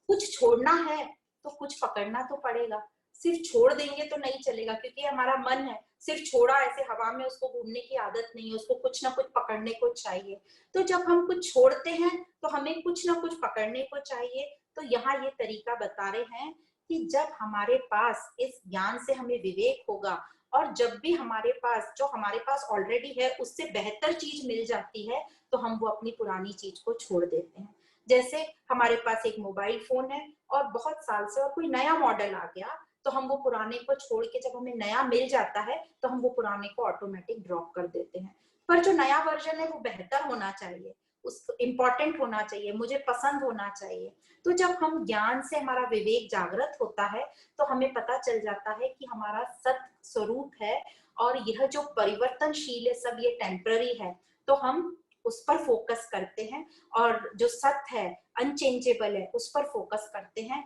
कुछ छोड़ना है तो कुछ पकड़ना तो पड़ेगा, सिर्फ छोड़ देंगे तो नहीं चलेगा, क्योंकि हमारा मन है सिर्फ छोड़ा ऐसे हवा में, उसको घूमने की आदत नहीं है, उसको कुछ ना कुछ पकड़ने को चाहिए। तो जब हम कुछ छोड़ते हैं तो हमें कुछ ना कुछ पकड़ने को चाहिए। तो यहाँ ये तरीका बता रहे हैं कि जब हमारे पास इस ज्ञान से हमें विवेक होगा और जब भी हमारे पास जो हमारे पास ऑलरेडी है उससे बेहतर चीज मिल जाती है तो हम वो अपनी पुरानी चीज को छोड़ देते हैं। जैसे हमारे पास एक मोबाइल फोन है और बहुत साल से और कोई नया मॉडल आ गया तो हम वो पुराने को छोड़ के जब हमें नया मिल जाता है तो हम वो पुराने को ऑटोमेटिक ड्रॉप कर देते हैं। पर जो नया वर्जन है वो बेहतर होना चाहिए, उसको इम्पोर्टेंट होना चाहिए, मुझे पसंद होना चाहिए। तो जब हम ज्ञान से हमारा विवेक जागृत होता है तो हमें पता चल जाता है कि हमारा सत स्वरूप है और यह जो परिवर्तनशील है सब ये टेम्पररी है, तो हम उस पर फोकस करते हैं और जो सत्य है अनचेंजेबल है उस पर फोकस करते हैं।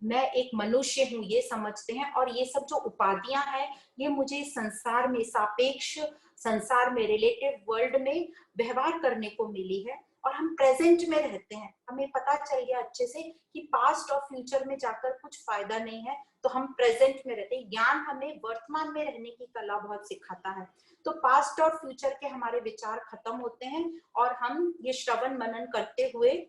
मैं एक मनुष्य हूँ ये समझते हैं और ये सब जो उपाधियां हैं ये मुझे संसार में सापेक्ष संसार में रिलेटिव वर्ल्ड में व्यवहार करने को मिली है और हम प्रेजेंट में रहते हैं। हमें पता चल गया अच्छे से कि पास्ट और फ्यूचर में जाकर कुछ फायदा नहीं है, तो हम प्रेजेंट में रहते हैं। ज्ञान हमें वर्तमान में रहने की कला बहुत सिखाता है। तो पास्ट और फ्यूचर के हमारे विचार खत्म होते हैं और हम ये श्रवण मनन करते हुए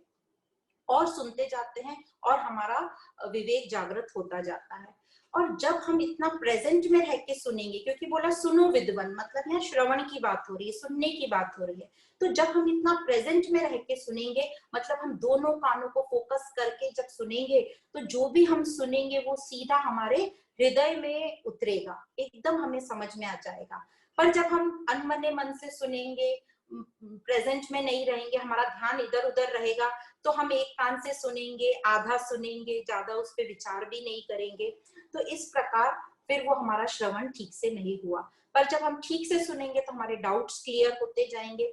और सुनते जाते हैं और हमारा विवेक जागृत होता जाता है। और जब हम इतना प्रेजेंट में रह के सुनेंगे, क्योंकि बोला सुनो विद्वन, मतलब यहाँ श्रवण की बात हो रही है, सुनने की बात हो रही है, तो जब हम इतना प्रेजेंट में रह के सुनेंगे मतलब हम दोनों कानों को फोकस करके जब सुनेंगे तो जो भी हम सुनेंगे वो सीधा हमारे हृदय में उतरेगा, एकदम हमें समझ में आ जाएगा। पर जब हम अनमने मन से सुनेंगे, प्रेजेंट में नहीं रहेंगे, हमारा ध्यान इधर उधर रहेगा, तो हम एक कान से सुनेंगे, आधा सुनेंगे, ज्यादा उस पर विचार भी नहीं करेंगे, तो इस प्रकार फिर वो हमारा श्रवण ठीक से नहीं हुआ। पर जब हम ठीक से सुनेंगे तो हमारे डाउट्स क्लियर होते जाएंगे,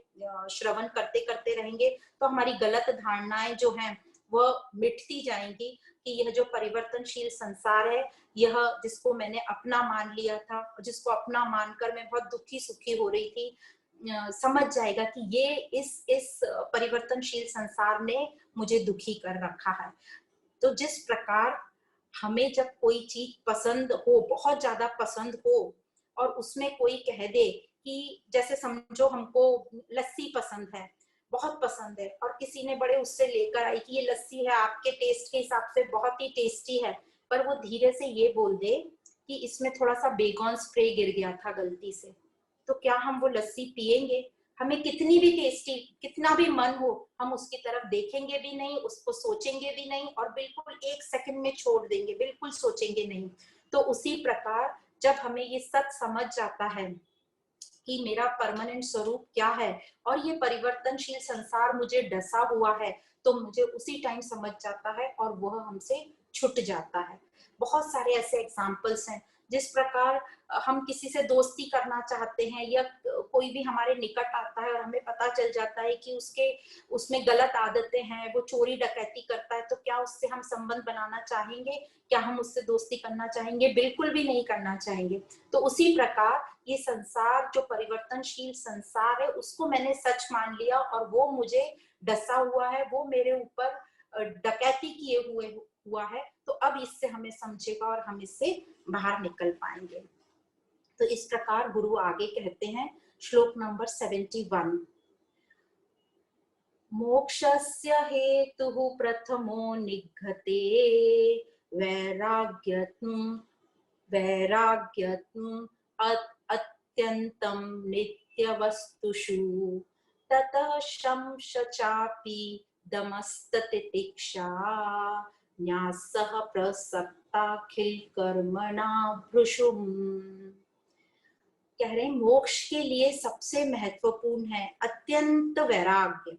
श्रवण करते करते रहेंगे तो हमारी गलत धारणाएं जो हैं वह मिटती जाएंगी कि यह जो परिवर्तनशील संसार है, यह जिसको मैंने अपना मान लिया था, जिसको अपना मानकर मैं बहुत दुखी सुखी हो रही थी, समझ जाएगा कि ये इस परिवर्तनशील संसार ने मुझे दुखी कर रखा है। तो जिस प्रकार हमें जब कोई चीज पसंद हो, बहुत ज्यादा पसंद हो और उसमें कोई कह दे कि जैसे समझो हमको लस्सी पसंद है, बहुत पसंद है, और किसी ने बड़े उससे लेकर आई कि ये लस्सी है आपके टेस्ट के हिसाब से बहुत ही टेस्टी है, पर वो धीरे से ये बोल दे कि इसमें थोड़ा सा बेगॉन स्प्रे गिर गया था गलती से, तो क्या हम वो लस्सी पिएंगे? हमें कितनी भी टेस्टी, कितना भी मन हो, हम उसकी तरफ देखेंगे भी नहीं, उसको सोचेंगे भी नहीं और बिल्कुल एक सेकंड में छोड़ देंगे, बिल्कुल सोचेंगे नहीं। तो उसी प्रकार जब हमें ये सच समझ जाता है कि मेरा परमानेंट स्वरूप क्या है और ये परिवर्तनशील संसार मुझे डसा हुआ है, तो मुझे उसी टाइम समझ जाता है और वह हमसे छूट जाता है। बहुत सारे ऐसे एग्जाम्पल्स हैं। जिस प्रकार हम किसी से दोस्ती करना चाहते हैं या कोई भी हमारे निकट आता है और हमें पता चल जाता है कि उसमें गलत आदतें हैं, वो चोरी डकैती करता है, तो क्या उससे हम संबंध बनाना चाहेंगे? क्या हम उससे दोस्ती करना चाहेंगे? बिल्कुल भी नहीं करना चाहेंगे। तो उसी प्रकार ये संसार जो परिवर्तनशील संसार है उसको मैंने सच मान लिया और वो मुझे डसा हुआ है, वो मेरे ऊपर डकैती किए हुआ है, तो अब इससे हमें समझेगा और हम इससे बाहर निकल पाएंगे। तो इस प्रकार गुरु आगे कहते हैं, श्लोक नंबर 71, मोक्षस्य हेतुः प्रथमो निघ्घते वैराग्यत्वं अत्यन्तं नित्यवस्तुषु ततः शंशचापि दमस्ततितिक्षा न्यासः प्रसक्ताखिल कर्मणा भृशुम्। कह रहे हैं मोक्ष के लिए सबसे महत्वपूर्ण है अत्यंत वैराग्य,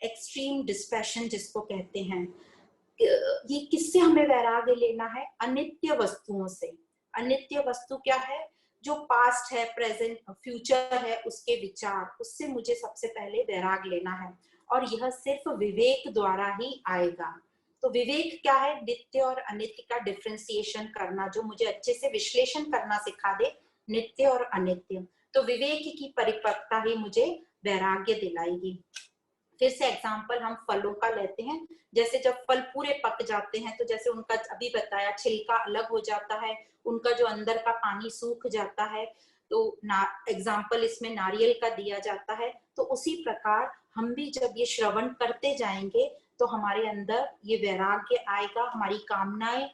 एक्सट्रीम डिस्पैशन जिसको कहते हैं। ये किससे हमें वैराग्य लेना है? अनित्य वस्तुओं से। अनित्य वस्तु क्या है? जो पास्ट है, प्रेजेंट, फ्यूचर है, उसके विचार, उससे मुझे सबसे पहले वैराग लेना है और यह सिर्फ विवेक द्वारा ही आएगा। तो विवेक क्या है? नित्य और अनित्य का डिफरेंशिएशन करना, जो मुझे अच्छे से विश्लेषण करना सिखा दे, नित्य और अनित्य। तो विवेक की परिपक्वता ही मुझे वैराग्य दिलाएगी। फिर से एग्जाम्पल हम फलों का लेते हैं। जैसे जब फल पूरे पक जाते हैं तो जैसे उनका अभी बताया छिलका अलग हो जाता है, उनका जो अंदर का पानी सूख जाता है, तो एग्जाम्पल इसमें नारियल का दिया जाता है। तो उसी प्रकार हम भी जब ये श्रवण करते जाएंगे तो हमारे अंदर ये वैराग्य आएगा, हमारी कामनाएं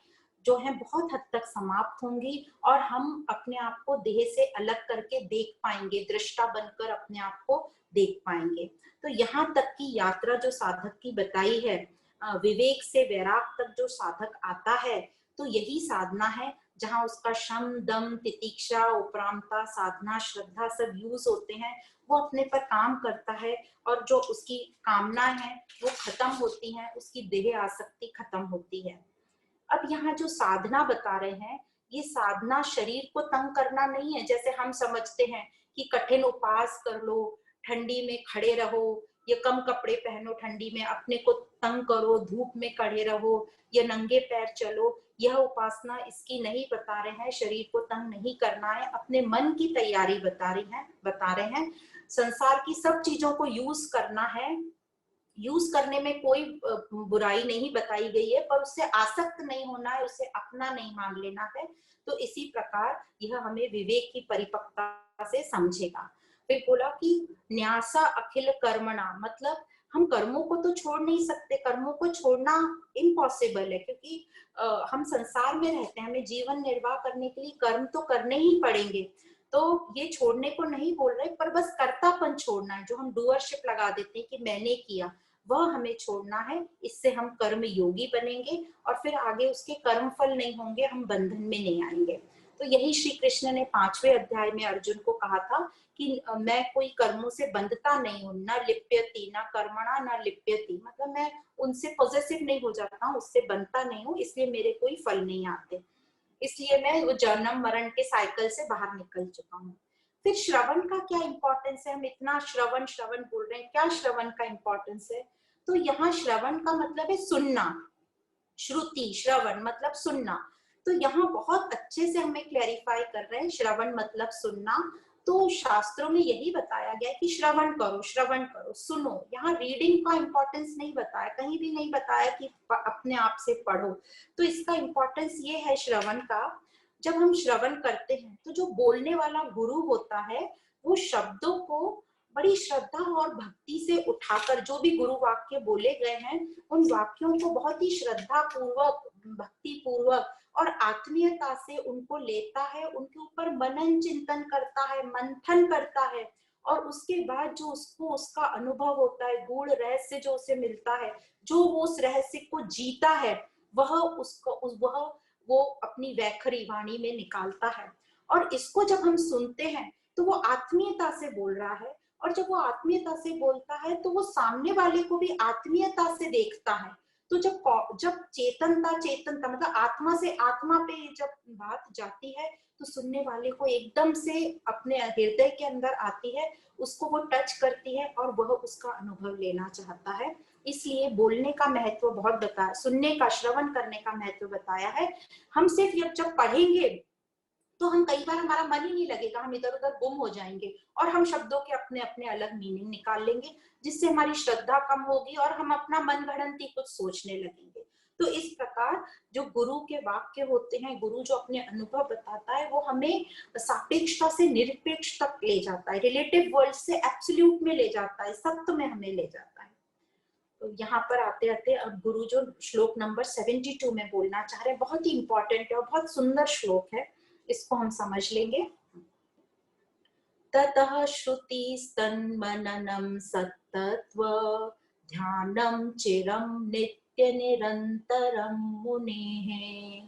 जो है बहुत हद तक समाप्त होंगी और हम अपने आप को देह से अलग करके देख पाएंगे, दृष्टा बनकर अपने आप को देख पाएंगे। तो यहाँ तक की यात्रा जो साधक की बताई है, विवेक से वैराग तक जो साधक आता है, तो यही साधना है जहाँ उसका शम दम तितिक्षा उपरामता साधना श्रद्धा सब यूज होते हैं। वो अपने पर काम करता है और जो उसकी कामना है वो खत्म होती है, उसकी देह आसक्ति खत्म होती है। अब यहाँ जो साधना बता रहे हैं, ये साधना शरीर को तंग करना नहीं है। जैसे हम समझते हैं कि कठिन उपवास कर लो, ठंडी में खड़े रहो, या कम कपड़े पहनो, ठंडी में अपने को तंग करो, धूप में खड़े रहो या नंगे पैर चलो, यह उपासना इसकी नहीं बता रहे हैं। शरीर को तंग नहीं करना है, अपने मन की तैयारी बता रहे हैं। संसार की सब चीजों को यूज करना है, यूज करने में कोई बुराई नहीं बताई गई है, पर उससे आसक्त नहीं होना है, उसे अपना नहीं मान लेना है। तो इसी प्रकार यह हमें विवेक की परिपक्वता से समझेगा। फिर बोला कि न्यासा अखिल कर्मणा, मतलब हम कर्मों को तो छोड़ नहीं सकते, कर्मों को छोड़ना इम्पॉसिबल है, क्योंकि हम संसार में रहते हैं, हमें जीवन निर्वाह करने के लिए कर्म तो करने ही पड़ेंगे। तो ये छोड़ने को नहीं बोल रहे, पर बस कर्तापन छोड़ना है, जो हम डूअरशिप लगा देते हैं कि मैंने किया, वह हमें छोड़ना है। इससे हम कर्म योगी बनेंगे और फिर आगे उसके कर्म फल नहीं होंगे, हम बंधन में नहीं आएंगे। तो यही श्री कृष्ण ने 5वें अध्याय में अर्जुन को कहा था कि मैं कोई कर्मों से बंधता नहीं हूँ, न लिप्यति, न कर्मणा न लिप्यति, मतलब मैं उनसे पॉजेसिव नहीं हो जाता हूँ, उससे बंधता नहीं हूँ, इसलिए मेरे कोई फल नहीं आते, इसलिए मैं वो जन्म मरण के साइकिल से बाहर निकल चुका हूँ। फिर श्रवण का क्या इंपॉर्टेंस है? हम इतना श्रवण श्रवण बोल रहे हैं, क्या श्रवण का इंपॉर्टेंस है? तो यहाँ श्रवण का मतलब है सुनना, श्रुति श्रवण मतलब सुनना। तो यहाँ बहुत अच्छे से हमें क्लैरिफाई कर रहे हैं, श्रवण मतलब सुनना। तो शास्त्रों में यही बताया गया है कि श्रवण करो, सुनो। यहाँ रीडिंग का इंपॉर्टेंस नहीं बताया, कहीं भी नहीं बताया कि अपने आप से पढ़ो। तो इसका इंपॉर्टेंस ये है श्रवण का, जब हम श्रवण करते हैं तो जो बोलने वाला गुरु होता है, वो शब्दों को बड़ी श्रद्धा और भक्ति से उठाकर, जो भी गुरु वाक्य बोले गए हैं, उन वाक्यों को बहुत ही श्रद्धा पूर्वक, भक्ति पूर्वक और आत्मीयता से उनको लेता है, उनके ऊपर मनन चिंतन करता है, मंथन करता है, और उसके बाद जो उसको उसका अनुभव होता है, गूढ़ रहस्य जो उसे मिलता है, जो वो उस रहस्य को जीता है, वह वो अपनी वैखरी वाणी में निकालता है। और इसको जब हम सुनते हैं तो वो आत्मीयता से बोल रहा है, और जब वो आत्मीयता से बोलता है तो वो सामने वाले को भी आत्मीयता से देखता है। तो जब चेतनता मतलब आत्मा से आत्मा पे जब बात जाती है, तो सुनने वाले को एकदम से अपने हृदय के अंदर आती है, उसको वो टच करती है और वह उसका अनुभव लेना चाहता है। इसलिए बोलने का महत्व बहुत बताया, सुनने का, श्रवण करने का महत्व बताया है। हम सिर्फ जब पढ़ेंगे तो हम कई बार हमारा मन ही नहीं लगेगा, हम इधर उधर गुम हो जाएंगे और हम शब्दों के अपने अपने अलग मीनिंग निकाल लेंगे, जिससे हमारी श्रद्धा कम होगी और हम अपना मन गढ़ंती कुछ सोचने लगेंगे। तो इस प्रकार जो गुरु के वाक्य होते हैं, गुरु जो अपने अनुभव बताता है, वो हमें सापेक्षता से निरपेक्ष तक ले जाता है, रिलेटिव वर्ल्ड से एब्सोल्यूट में ले जाता है, सत्य में हमें ले जाता है। तो यहाँ पर आते आते अब गुरु जो श्लोक नंबर 72 में बोलना चाह रहे हैं, बहुत ही इंपॉर्टेंट है और बहुत सुंदर श्लोक है, इसको हम समझ लेंगे। ततः श्रुतिस्तन्मननं सत्तत्व ध्यानं चिरं नित्य निरन्तरं मुनेः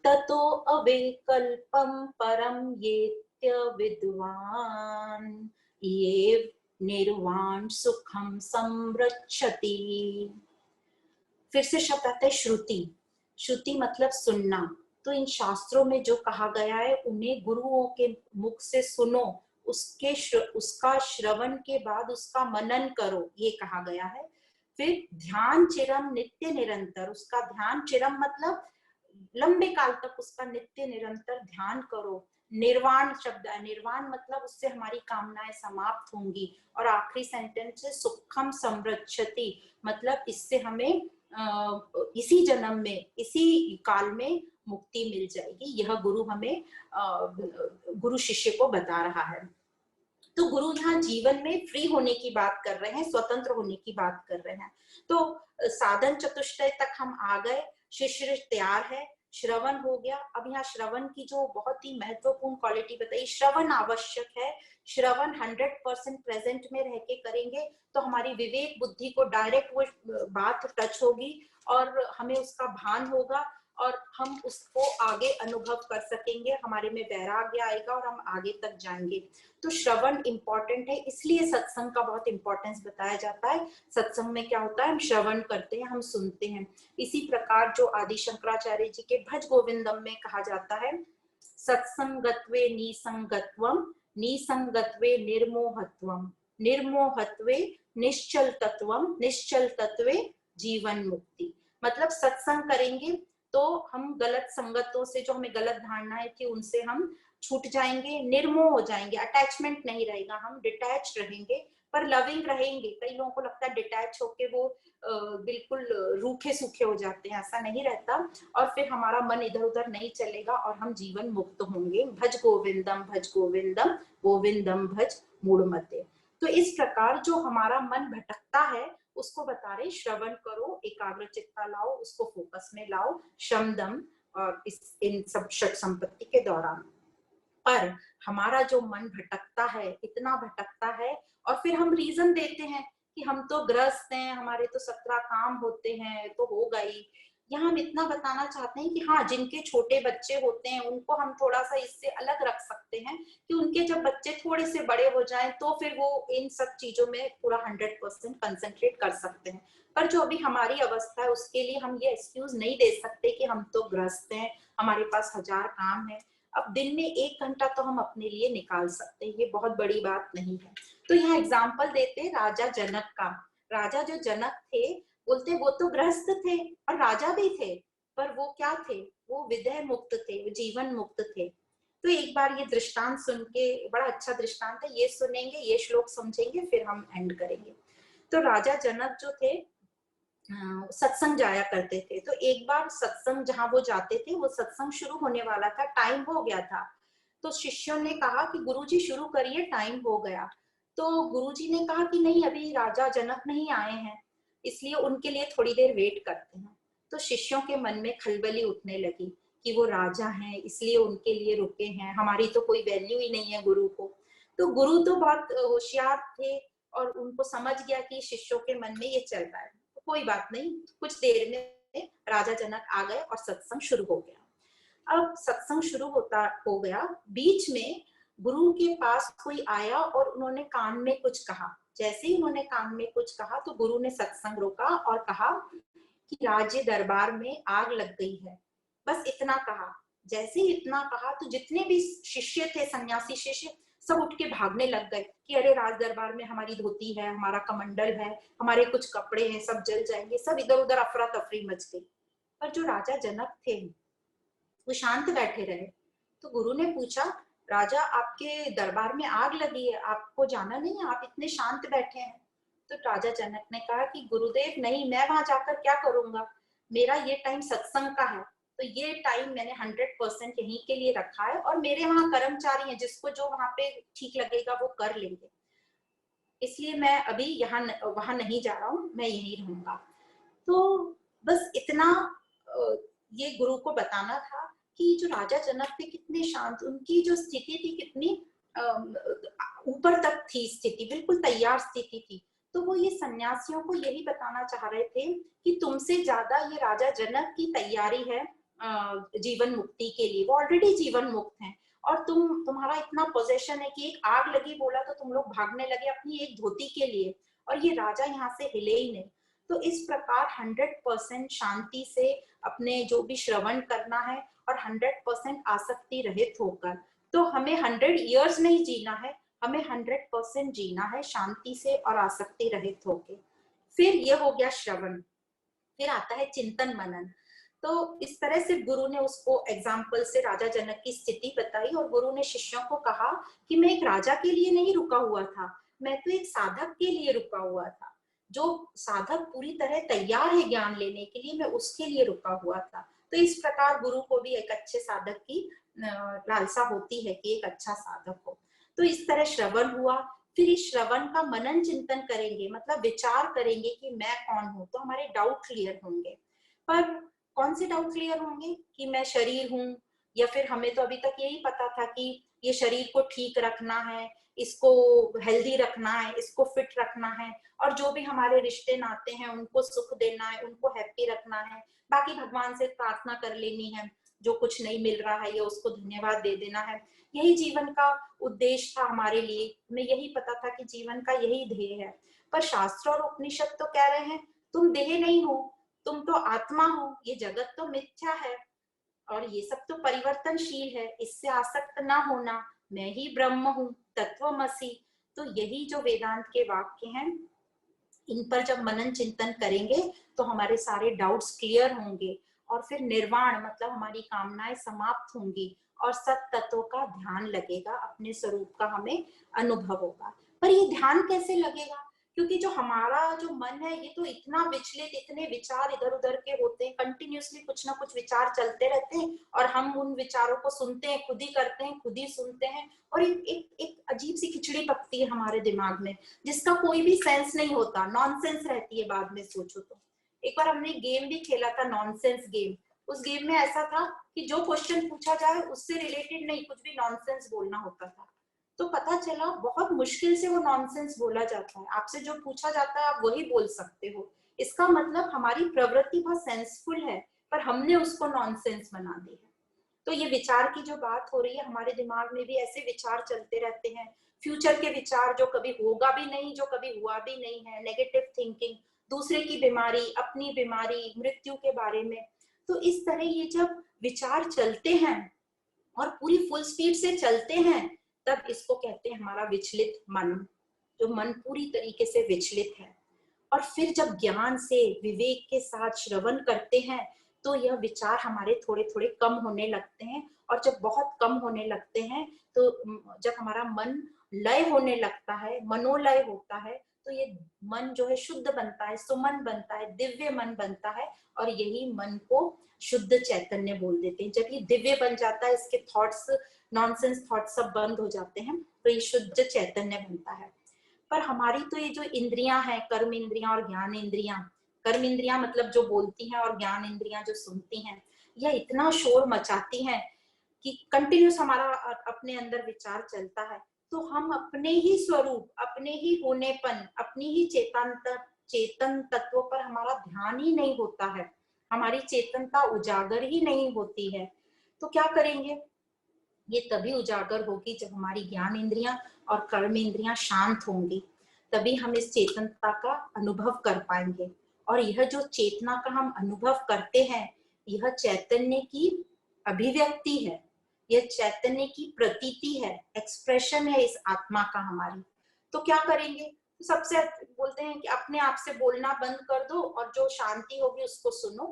ततो अविकल्पं परं येत्य विद्वान् ये निर्वाण सुखम संरक्षति। फिर से शब्द आता है श्रुति। श्रुति मतलब सुनना। तो इन शास्त्रों में जो कहा गया है उन्हें गुरुओं के मुख से सुनो, उसका श्रवण के बाद उसका मनन करो, ये कहा गया है। फिर ध्यान चिरम नित्य निरंतर, उसका ध्यान चिरम मतलब लंबे काल तक उसका नित्य निरंतर ध्यान करो। निर्वाण शब्द है, निर्वाण मतलब उससे हमारी कामनाएं समाप्त होंगी। और आखिरी सेंटेंस है सुखम संरक्षति, मतलब इससे हमें इसी जन्म में, इसी काल में मुक्ति मिल जाएगी। यह गुरु हमें गुरु शिष्य को बता रहा है। तो गुरु यहाँ जीवन में फ्री होने की बात कर रहे हैं, स्वतंत्र होने की बात कर रहे हैं। तो साधन चतुष्टय तक हम आ गए, शिष्य तैयार है, श्रवण हो गया। अब यहाँ श्रवण की जो बहुत ही महत्वपूर्ण क्वालिटी बताई, श्रवण आवश्यक है। श्रवण 100% प्रेजेंट में रह के करेंगे तो हमारी विवेक बुद्धि को डायरेक्ट वो बात टच होगी और हमें उसका भान होगा और हम उसको आगे अनुभव कर सकेंगे, हमारे में वैराग्य आएगा और हम आगे तक जाएंगे। तो श्रवण इंपॉर्टेंट है, इसलिए सत्संग का बहुत इंपॉर्टेंस बताया जाता है। सत्संग में क्या होता है, हम श्रवण करते हैं, हम सुनते हैं। इसी प्रकार जो आदि शंकराचार्य जी के भज गोविंदम में कहा जाता है, सत्संगत्वे निसंगत्वम, निसंगत्वे निर्मोहत्वम, निर्मोहत्वे निश्चल तत्वम, निश्चल तत्वे जीवन मुक्ति। मतलब सत्संग करेंगे तो हम गलत संगतों से, जो हमें गलत धारणाएं थी, उनसे हम छूट जाएंगे, निर्मोह हो जाएंगे, अटैचमेंट नहीं रहेगा, हम डिटैच रहेंगे पर लविंग रहेंगे। कई लोगों को लगता है डिटैच होके वो बिल्कुल रूखे सूखे हो जाते हैं, ऐसा नहीं रहता। और फिर हमारा मन इधर उधर नहीं चलेगा और हम जीवन मुक्त होंगे। भज गोविंदम, भज गोविंदम, गोविंदम भज मूढ़मते। तो इस प्रकार जो हमारा मन भटकता है उसको बता रहे, श्रवण करो, एकाग्र चित्ता लाओ, उसको फोकस में लाओ, शम दम और इन सब षट संपत्ति के दौरान। पर हमारा जो मन भटकता है, इतना भटकता है, और फिर हम रीजन देते हैं कि हम तो ग्रस्त हैं, हमारे तो 17 काम होते हैं, तो हो गई। यहाँ हम इतना बताना चाहते हैं कि हाँ, जिनके छोटे बच्चे होते हैं उनको हम थोड़ा सा इससे अलग रख सकते हैं कि उनके जब बच्चे थोड़े से बड़े हो जाएं तो फिर वो इन सब चीजों में पूरा 100% कंसंट्रेट कर सकते हैं। पर जो अभी हमारी अवस्था है उसके लिए हम ये एक्सक्यूज नहीं दे सकते कि हम तो ग्रस्त हैं, हमारे पास 1000 काम है। अब दिन में 1 घंटा तो हम अपने लिए निकाल सकते हैं, ये बहुत बड़ी बात नहीं है। तो यहाँ एग्जाम्पल देते राजा जनक का। राजा जो जनक थे, बोलते वो तो गृहस्थ थे और राजा भी थे, पर वो क्या थे, वो विदेह मुक्त थे, जीवन मुक्त थे। तो एक बार ये दृष्टांत सुन के, बड़ा अच्छा दृष्टांत है, ये सुनेंगे, ये श्लोक समझेंगे, फिर हम एंड करेंगे। तो राजा जनक जो थे सत्संग जाया करते थे। तो एक बार सत्संग जहां वो जाते थे, वो सत्संग शुरू होने वाला था, टाइम हो गया था। तो शिष्यों ने कहा कि गुरुजी शुरू करिए, टाइम हो गया। तो गुरुजी ने कहा कि नहीं, अभी राजा जनक नहीं आए हैं, इसलिए उनके लिए थोड़ी देर वेट करते हैं। तो शिष्यों के मन में खलबली उठने लगी कि वो राजा हैं इसलिए उनके लिए रुके हैं, हमारी तो कोई वैल्यू ही नहीं है गुरु को। तो गुरु तो बहुत होशियार थे और उनको समझ गया कि शिष्यों के मन में ये चल रहा है, तो कोई बात नहीं। कुछ देर में राजा जनक आ गए और सत्संग शुरू हो गया। अब सत्संग शुरू हो गया, बीच में गुरु के पास कोई आया और उन्होंने कान में कुछ कहा। जैसे ही उन्होंने कान में कुछ कहा तो गुरु ने सत्संग रोका और कहा कि राज्य दरबार में आग लग गई है। बस इतना कहा। जैसे ही इतना कहा तो जितने भी शिष्य थे, सन्यासी शिष्य, सब उठ के भागने लग गए कि अरे राज दरबार में हमारी धोती है, हमारा कमंडल है, हमारे कुछ कपड़े हैं, सब जल जाएंगे। सब इधर उधर अफरा तफरी मच गई। पर जो राजा जनक थे वो शांत बैठे रहे। तो गुरु ने पूछा, राजा आपके दरबार में आग लगी है, आपको जाना नहीं है, आप इतने शांत बैठे हैं। तो राजा जनक ने कहा कि गुरुदेव नहीं, मैं वहां जाकर क्या करूंगा, मेरा ये टाइम सत्संग का है, तो ये टाइम मैंने 100% यहीं के लिए रखा है और मेरे वहां कर्मचारी हैं, जिसको जो वहां पे ठीक लगेगा वो कर लेंगे, इसलिए मैं अभी यहाँ वहां नहीं जा रहा हूँ, मैं यहीं रहूंगा। तो बस इतना ये गुरु को बताना था कि जो राजा जनक थे कितने शांत, उनकी जो स्थिति थी कितनी ऊपर तक थी, स्थिति बिल्कुल तैयार स्थिति थी। तो वो ये सन्यासियों को यही बताना चाह रहे थे कि तुमसे ज्यादा ये राजा जनक की तैयारी है जीवन मुक्ति के लिए, वो ऑलरेडी जीवन मुक्त हैं। और तुम्हारा इतना पोजेशन है कि एक आग लगी बोला तो तुम लोग भागने लगे अपनी एक धोती के लिए, और ये राजा यहाँ से हिले ही नहीं। तो इस प्रकार 100% शांति से अपने जो भी श्रवण करना है और 100% आसक्ति रहित होकर, तो हमें 100 इयर्स नहीं जीना है, हमें 100% जीना है शांति से और आसक्ति रहित होके। फिर ये हो गया श्रवण, फिर आता है चिंतन मनन। तो इस तरह से गुरु ने उसको एग्जाम्पल से राजा जनक की स्थिति बताई और गुरु ने शिष्यों को कहा कि मैं एक राजा के लिए नहीं रुका हुआ था, मैं तो एक साधक के लिए रुका हुआ था। जो साधक पूरी तरह तैयार है ज्ञान लेने के लिए, मैं उसके लिए रुका हुआ था। तो इस प्रकार गुरु को भी एक अच्छे साधक की लालसा होती है कि एक अच्छा साधक हो। तो इस तरह श्रवण हुआ। फिर इस श्रवण का मनन चिंतन करेंगे, मतलब विचार करेंगे कि मैं कौन हूं, तो हमारे डाउट क्लियर होंगे। पर कौन से डाउट क्लियर होंगे कि मैं शरीर हूँ, या फिर हमें तो अभी तक यही पता था कि ये शरीर को ठीक रखना है, इसको हेल्दी रखना है, इसको फिट रखना है, और जो भी हमारे रिश्ते नाते हैं उनको सुख देना है, उनको हैप्पी रखना है, बाकी भगवान से प्रार्थना कर लेनी है, जो कुछ नहीं मिल रहा है या उसको धन्यवाद दे देना है। यही जीवन का उद्देश्य था हमारे लिए, हमें यही पता था कि जीवन का यही ध्येय है। पर शास्त्र और उपनिषद तो कह रहे हैं तुम देह नहीं हो, तुम तो आत्मा हो, ये जगत तो मिथ्या है और ये सब तो परिवर्तनशील है, इससे आसक्त ना होना, मैं ही ब्रह्म हूँ, तत्वमसि। तो यही जो वेदांत के वाक्य हैं, इन पर जब मनन चिंतन करेंगे तो हमारे सारे डाउट्स क्लियर होंगे, और फिर निर्वाण मतलब हमारी कामनाएं समाप्त होंगी और सत तत्व का ध्यान लगेगा, अपने स्वरूप का हमें अनुभव होगा। पर ये ध्यान कैसे लगेगा? क्योंकि जो हमारा जो मन है ये तो इतना विचलित, इतने विचार इधर उधर के होते हैं, कंटिन्यूअसली कुछ ना कुछ विचार चलते रहते हैं, और हम उन विचारों को सुनते हैं, खुद ही करते हैं, खुद ही सुनते हैं, और एक अजीब सी खिचड़ी पकती है हमारे दिमाग में, जिसका कोई भी सेंस नहीं होता, नॉनसेंस रहती है बाद में सोचो तो। एक बार हमने गेम भी खेला था, नॉनसेंस गेम। उस गेम में ऐसा था कि जो क्वेश्चन पूछा जाए उससे रिलेटेड नहीं, कुछ भी नॉनसेंस बोलना होता था। तो पता चला बहुत मुश्किल से वो नॉनसेंस बोला जाता है, आपसे जो पूछा जाता है आप वही बोल सकते हो। इसका मतलब हमारी प्रवृत्ति बहुत सेंसफुल है, पर हमने उसको नॉनसेंस बना दी है। तो ये विचार की जो बात हो रही है, हमारे दिमाग में भी ऐसे विचार चलते रहते हैं, फ्यूचर के विचार, जो कभी होगा भी नहीं, जो कभी हुआ भी नहीं है, नेगेटिव थिंकिंग, दूसरे की बीमारी, अपनी बीमारी, मृत्यु के बारे में। तो इस तरह ये जब विचार चलते हैं और पूरी फुल स्पीड से चलते हैं, तब इसको कहते हैं हमारा विचलित मन, जो मन पूरी तरीके से विचलित है। और फिर जब ज्ञान से विवेक के साथ श्रवण करते हैं तो यह विचार हमारे थोड़े थोड़े कम होने लगते हैं, और जब बहुत कम होने लगते हैं तो जब हमारा मन लय होने लगता है, मनोलय होता है, तो ये मन जो है शुद्ध बनता है, सुमन बनता है, दिव्य मन बनता है, और यही मन को शुद्ध चैतन्य बोल देते हैं। जब ये दिव्य बन जाता है, इसके थॉट्स, नॉनसेंस थॉट्स सब बंद हो जाते हैं, तो ये शुद्ध चैतन्य बनता है। पर हमारी तो ये जो इंद्रियां हैं, कर्म इंद्रियां और ज्ञान इंद्रियां, कर्म इंद्रियां मतलब जो बोलती हैं, और ज्ञान इंद्रियां जो सुनती हैं, यह इतना शोर मचाती हैं कि कंटिन्यूस हमारा अपने अंदर विचार चलता है। तो हम अपने ही स्वरूप, अपने ही होनेपन, अपनी ही चेतन तत्व पर हमारा ध्यान ही नहीं होता है, हमारी चेतनता उजागर ही नहीं होती है। तो क्या करेंगे? ये तभी उजागर होगी जब हमारी ज्ञान इंद्रियां और कर्म इंद्रियां शांत होंगी, तभी हम इस चेतनता का अनुभव कर पाएंगे। और यह जो चेतना का हम अनुभव करते हैं, यह चैतन्य की अभिव्यक्ति है, यह चैतन्य की प्रतीति है, एक्सप्रेशन है इस आत्मा का हमारी। तो क्या करेंगे? तो सबसे बोलते हैं कि अपने आप से बोलना बंद कर दो और जो शांति होगी उसको सुनो।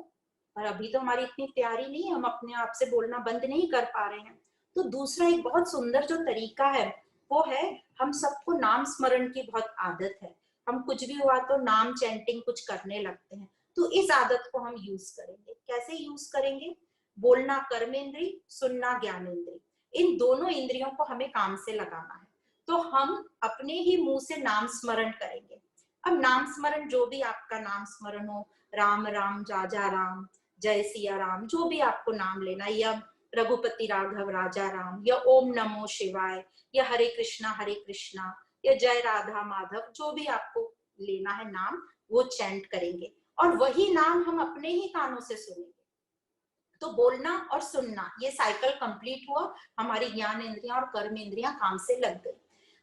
और अभी तो हमारी इतनी तैयारी नहीं है, हम अपने आप से बोलना बंद नहीं कर पा रहे हैं। तो दूसरा एक बहुत सुंदर जो तरीका है वो है, हम सबको नाम स्मरण की बहुत आदत है, हम कुछ भी हुआ तो नाम चैंटिंग कुछ करने लगते हैं। तो इस आदत को हम यूज करेंगे। कैसे यूज करेंगे? बोलना कर्मेंद्री, सुनना ज्ञानेंद्री, इन दोनों इंद्रियों को हमें काम से लगाना है। तो हम अपने ही मुंह से नाम स्मरण करेंगे। अब नाम स्मरण, जो भी आपका नाम स्मरण हो, राम राम जाजा राम, जय सिया राम, जो भी आपको नाम लेना, या रघुपति राघव राजा राम, या ओम नमो शिवाय, या हरे कृष्णा, या जय राधा माधव, जो भी आपको लेना है नाम, वो चैंट करेंगे, और वही नाम हम अपने ही कानों से सुनेंगे। तो बोलना और सुनना, ये साइकिल कंप्लीट हुआ, हमारी ज्ञान इंद्रियां और कर्म इंद्रियां काम से लग गई।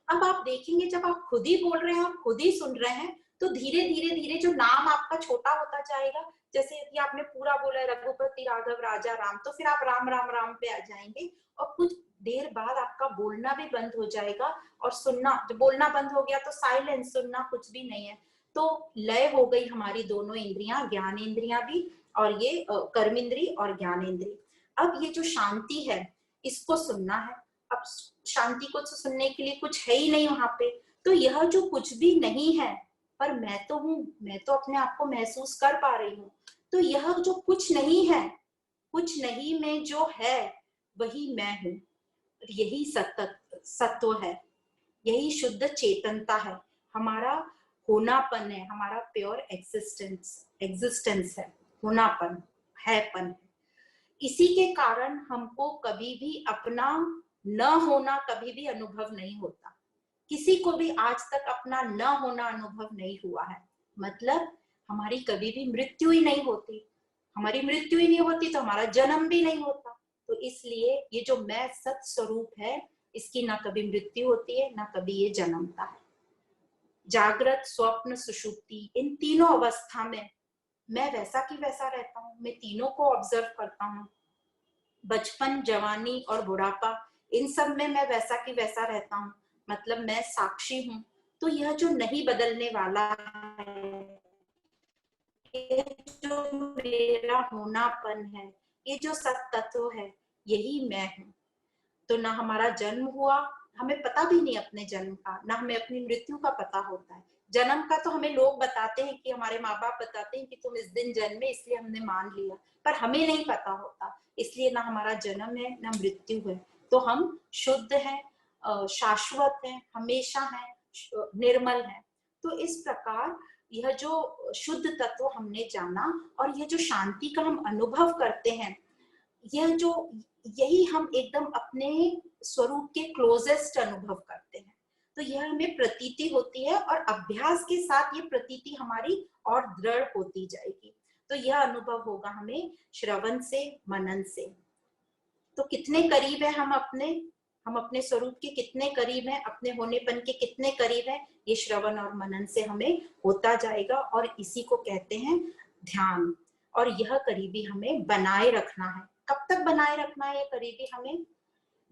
अब आप देखेंगे जब आप खुद ही बोल रहे हैं और खुद ही सुन रहे हैं, तो धीरे धीरे धीरे जो नाम आपका छोटा होता जाएगा। जैसे यदि आपने पूरा बोला है रघुपति राघव राजा राम, तो फिर आप राम राम राम पे आ जाएंगे, और कुछ देर बाद आपका बोलना भी बंद हो जाएगा, और सुनना, जब बोलना बंद हो गया तो साइलेंस, सुनना कुछ भी नहीं है। तो लय हो गई हमारी दोनों इंद्रियां, ज्ञान इंद्रियां भी और ये कर्मेंद्री और ज्ञानेंद्री। अब ये जो शांति है, इसको सुनना है। अब शांति को तो सुनने के लिए कुछ है ही नहीं वहां पे, तो यह जो कुछ भी नहीं है, पर मैं तो हूँ, मैं तो अपने आप को महसूस कर पा रही हूँ। तो यह जो कुछ नहीं है, कुछ नहीं में जो है वही मैं हूँ, यही सत्व है, यही शुद्ध चेतनता है, हमारा होनापन है, हमारा प्योर एग्जिस्टेंस है, होनापन हैपन है। इसी के कारण हमको कभी भी अपना न होना कभी भी अनुभव नहीं होता। किसी को भी आज तक अपना न होना अनुभव नहीं हुआ है। मतलब हमारी कभी भी मृत्यु ही नहीं होती। हमारी मृत्यु ही नहीं होती तो हमारा जन्म भी नहीं होता। तो इसलिए ये जो मैं सत स्वरूप है, इसकी ना कभी मृत्यु होती है, ना कभी ये जन्मता है। जागृत, स्वप्न, सुषुप्ति, इन तीनों अवस्था में मैं वैसा की वैसा रहता हूँ। मैं तीनों को ऑब्जर्व करता हूँ। बचपन, जवानी और बुढ़ापा, इन सब में मैं वैसा की वैसा रहता हूँ। मतलब मैं साक्षी हूँ। तो यह जो नहीं बदलने वाला है, ये जो मेरा होनापन है, ये जो सत तत्व है, यही मैं हूँ। तो ना हमारा जन्म हुआ, हमें पता भी नहीं अपने जन्म का, ना हमें अपनी मृत्यु का पता होता है। जन्म का तो हमें लोग बताते हैं कि हमारे माँ बाप बताते हैं कि तुम इस दिन जन्मे इसलिए हमने मान लिया, पर हमें नहीं पता होता। इसलिए ना हमारा जन्म है ना मृत्यु है। तो हम शुद्ध हैं, शाश्वत हैं, हमेशा हैं, निर्मल हैं। तो इस प्रकार यह जो शुद्ध तत्व हमने जाना और यह जो शांति का हम अनुभव करते हैं, यह जो यही हम एकदम अपने स्वरूप के क्लोजेस्ट अनुभव करते हैं। तो यह हमें प्रतीति होती है और अभ्यास के साथ ये प्रतीति हमारी और दृढ़ होती जाएगी। तो यह अनुभव होगा हमें श्रवण से, मनन से। तो कितने करीब है हम अपने स्वरूप के कितने करीब हैं, अपने होनेपन के कितने करीब हैं, ये श्रवण और मनन से हमें होता जाएगा। और इसी को कहते हैं ध्यान। और यह करीबी हमें बनाए रखना है। कब तक बनाए रखना है ये करीबी हमें?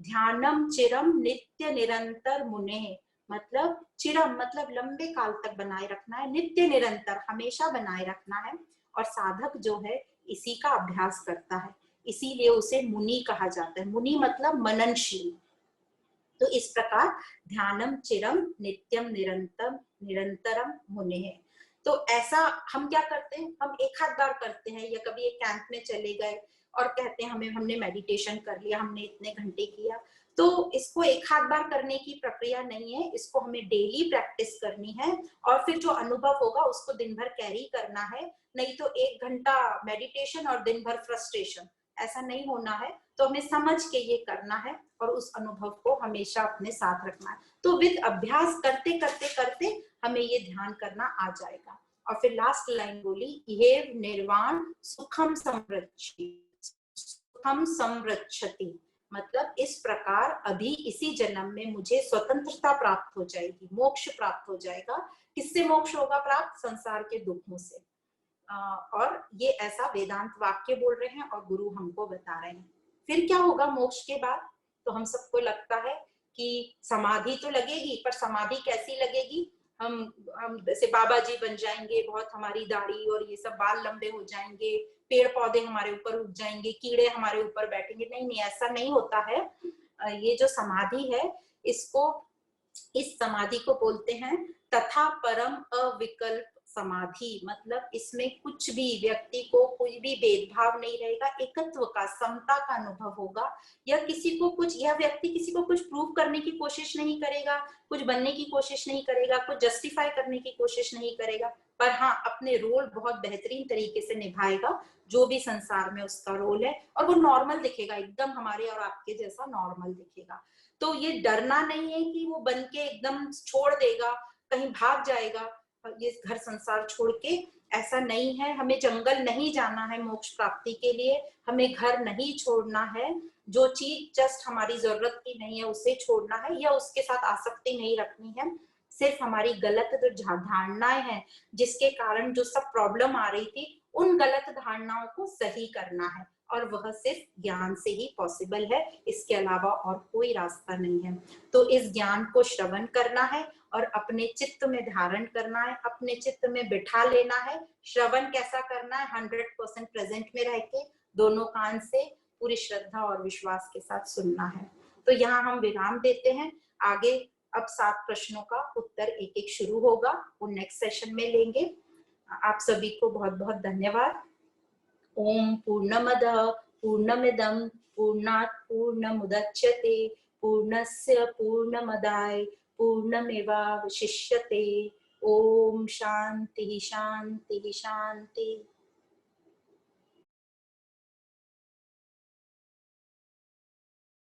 ध्यानम चिरम नित्य निरंतर मुने। मतलब चिरम मतलब लंबे काल तक बनाए रखना है, नित्य निरंतर हमेशा बनाए रखना है। और साधक जो है इसी का अभ्यास करता है, इसीलिए उसे मुनि कहा जाता है। मुनि मतलब मननशील। तो इस प्रकार ध्यानम चिरम नित्यम निरंतरम निरंतरम मुने है। तो ऐसा हम क्या करते हैं, हम एक आध बार करते हैं या कभी एक कैंप में चले गए और कहते हैं हमने मेडिटेशन कर लिया, हमने इतने घंटे किया। तो इसको एक आध बार करने की प्रक्रिया नहीं है, इसको हमें डेली प्रैक्टिस करनी है। और फिर जो अनुभव होगा उसको दिन भर कैरी करना है। नहीं तो 1 घंटा मेडिटेशन और दिन भर फ्रस्ट्रेशन, ऐसा नहीं होना है। तो हमें समझ के ये करना है और उस अनुभव को हमेशा अपने साथ रखना है। तो विद अभ्यास करते करते करते हमें ये ध्यान करना आ जाएगा। और फिर लास्ट लाइन बोली, ये निर्वाण सुखम संरक्षति। मतलब इस प्रकार अभी इसी जन्म में मुझे स्वतंत्रता प्राप्त हो जाएगी, मोक्ष प्राप्त हो जाएगा। किससे मोक्ष होगा प्राप्त? संसार के दुखों से। और ये ऐसा वेदांत वाक्य बोल रहे हैं और गुरु हमको बता रहे हैं। फिर क्या होगा मोक्ष के बाद? तो हम सबको लगता है कि समाधि तो लगेगी, पर समाधि कैसी लगेगी? हम जैसे बाबा जी बन जाएंगे, बहुत हमारी दाढ़ी और ये सब बाल लंबे हो जाएंगे, पेड़ पौधे हमारे ऊपर उग जाएंगे, कीड़े हमारे ऊपर बैठेंगे। नहीं नहीं, ऐसा नहीं होता है। ये जो समाधि है, इस समाधि को बोलते हैं तथा परम अविकल्प समाधि। मतलब इसमें कुछ भी व्यक्ति को कोई भी भेदभाव नहीं रहेगा, एकत्व का, समता का अनुभव होगा। यह व्यक्ति किसी को कुछ प्रूव करने की कोशिश नहीं करेगा, कुछ बनने की कोशिश नहीं करेगा, कुछ जस्टिफाई करने की कोशिश नहीं करेगा, पर हाँ अपने रोल बहुत बेहतरीन तरीके से निभाएगा, जो भी संसार में उसका रोल है। और वो नॉर्मल दिखेगा, एकदम हमारे और आपके जैसा नॉर्मल दिखेगा। तो ये डरना नहीं है कि वो बन के एकदम छोड़ देगा, कहीं भाग जाएगा ये घर संसार छोड़ के, ऐसा नहीं है। हमें जंगल नहीं जाना है मोक्ष प्राप्ति के लिए, हमें घर नहीं छोड़ना है। जो चीज जस्ट हमारी जरूरत की नहीं है उसे छोड़ना है, या उसके साथ आसक्ति नहीं रखनी है। सिर्फ हमारी गलत जो धारणाएं हैं, जिसके कारण जो सब प्रॉब्लम आ रही थी, उन गलत धारणाओं को सही करना है। और वह सिर्फ ज्ञान से ही पॉसिबल है, इसके अलावा और कोई रास्ता नहीं है। तो इस ज्ञान को श्रवण करना है और अपने चित्त में धारण करना है, अपने चित्त में बिठा लेना है। श्रवण कैसा करना है? 100% प्रेजेंट में रह के, दोनों कान से पूरी श्रद्धा और विश्वास के साथ सुनना है। तो यहाँ हम विराम देते हैं। आगे अब 7 प्रश्नों का उत्तर एक एक शुरू होगा, वो नेक्स्ट सेशन में लेंगे। आप सभी को बहुत बहुत धन्यवाद। ओम पूर्णमदः पूर्णमिदं पूर्णात् पूर्णमुदच्यते पूर्णस्य पूर्णमदाय पूर्णमेवावशिष्यते। ओम शांति शांति शांति।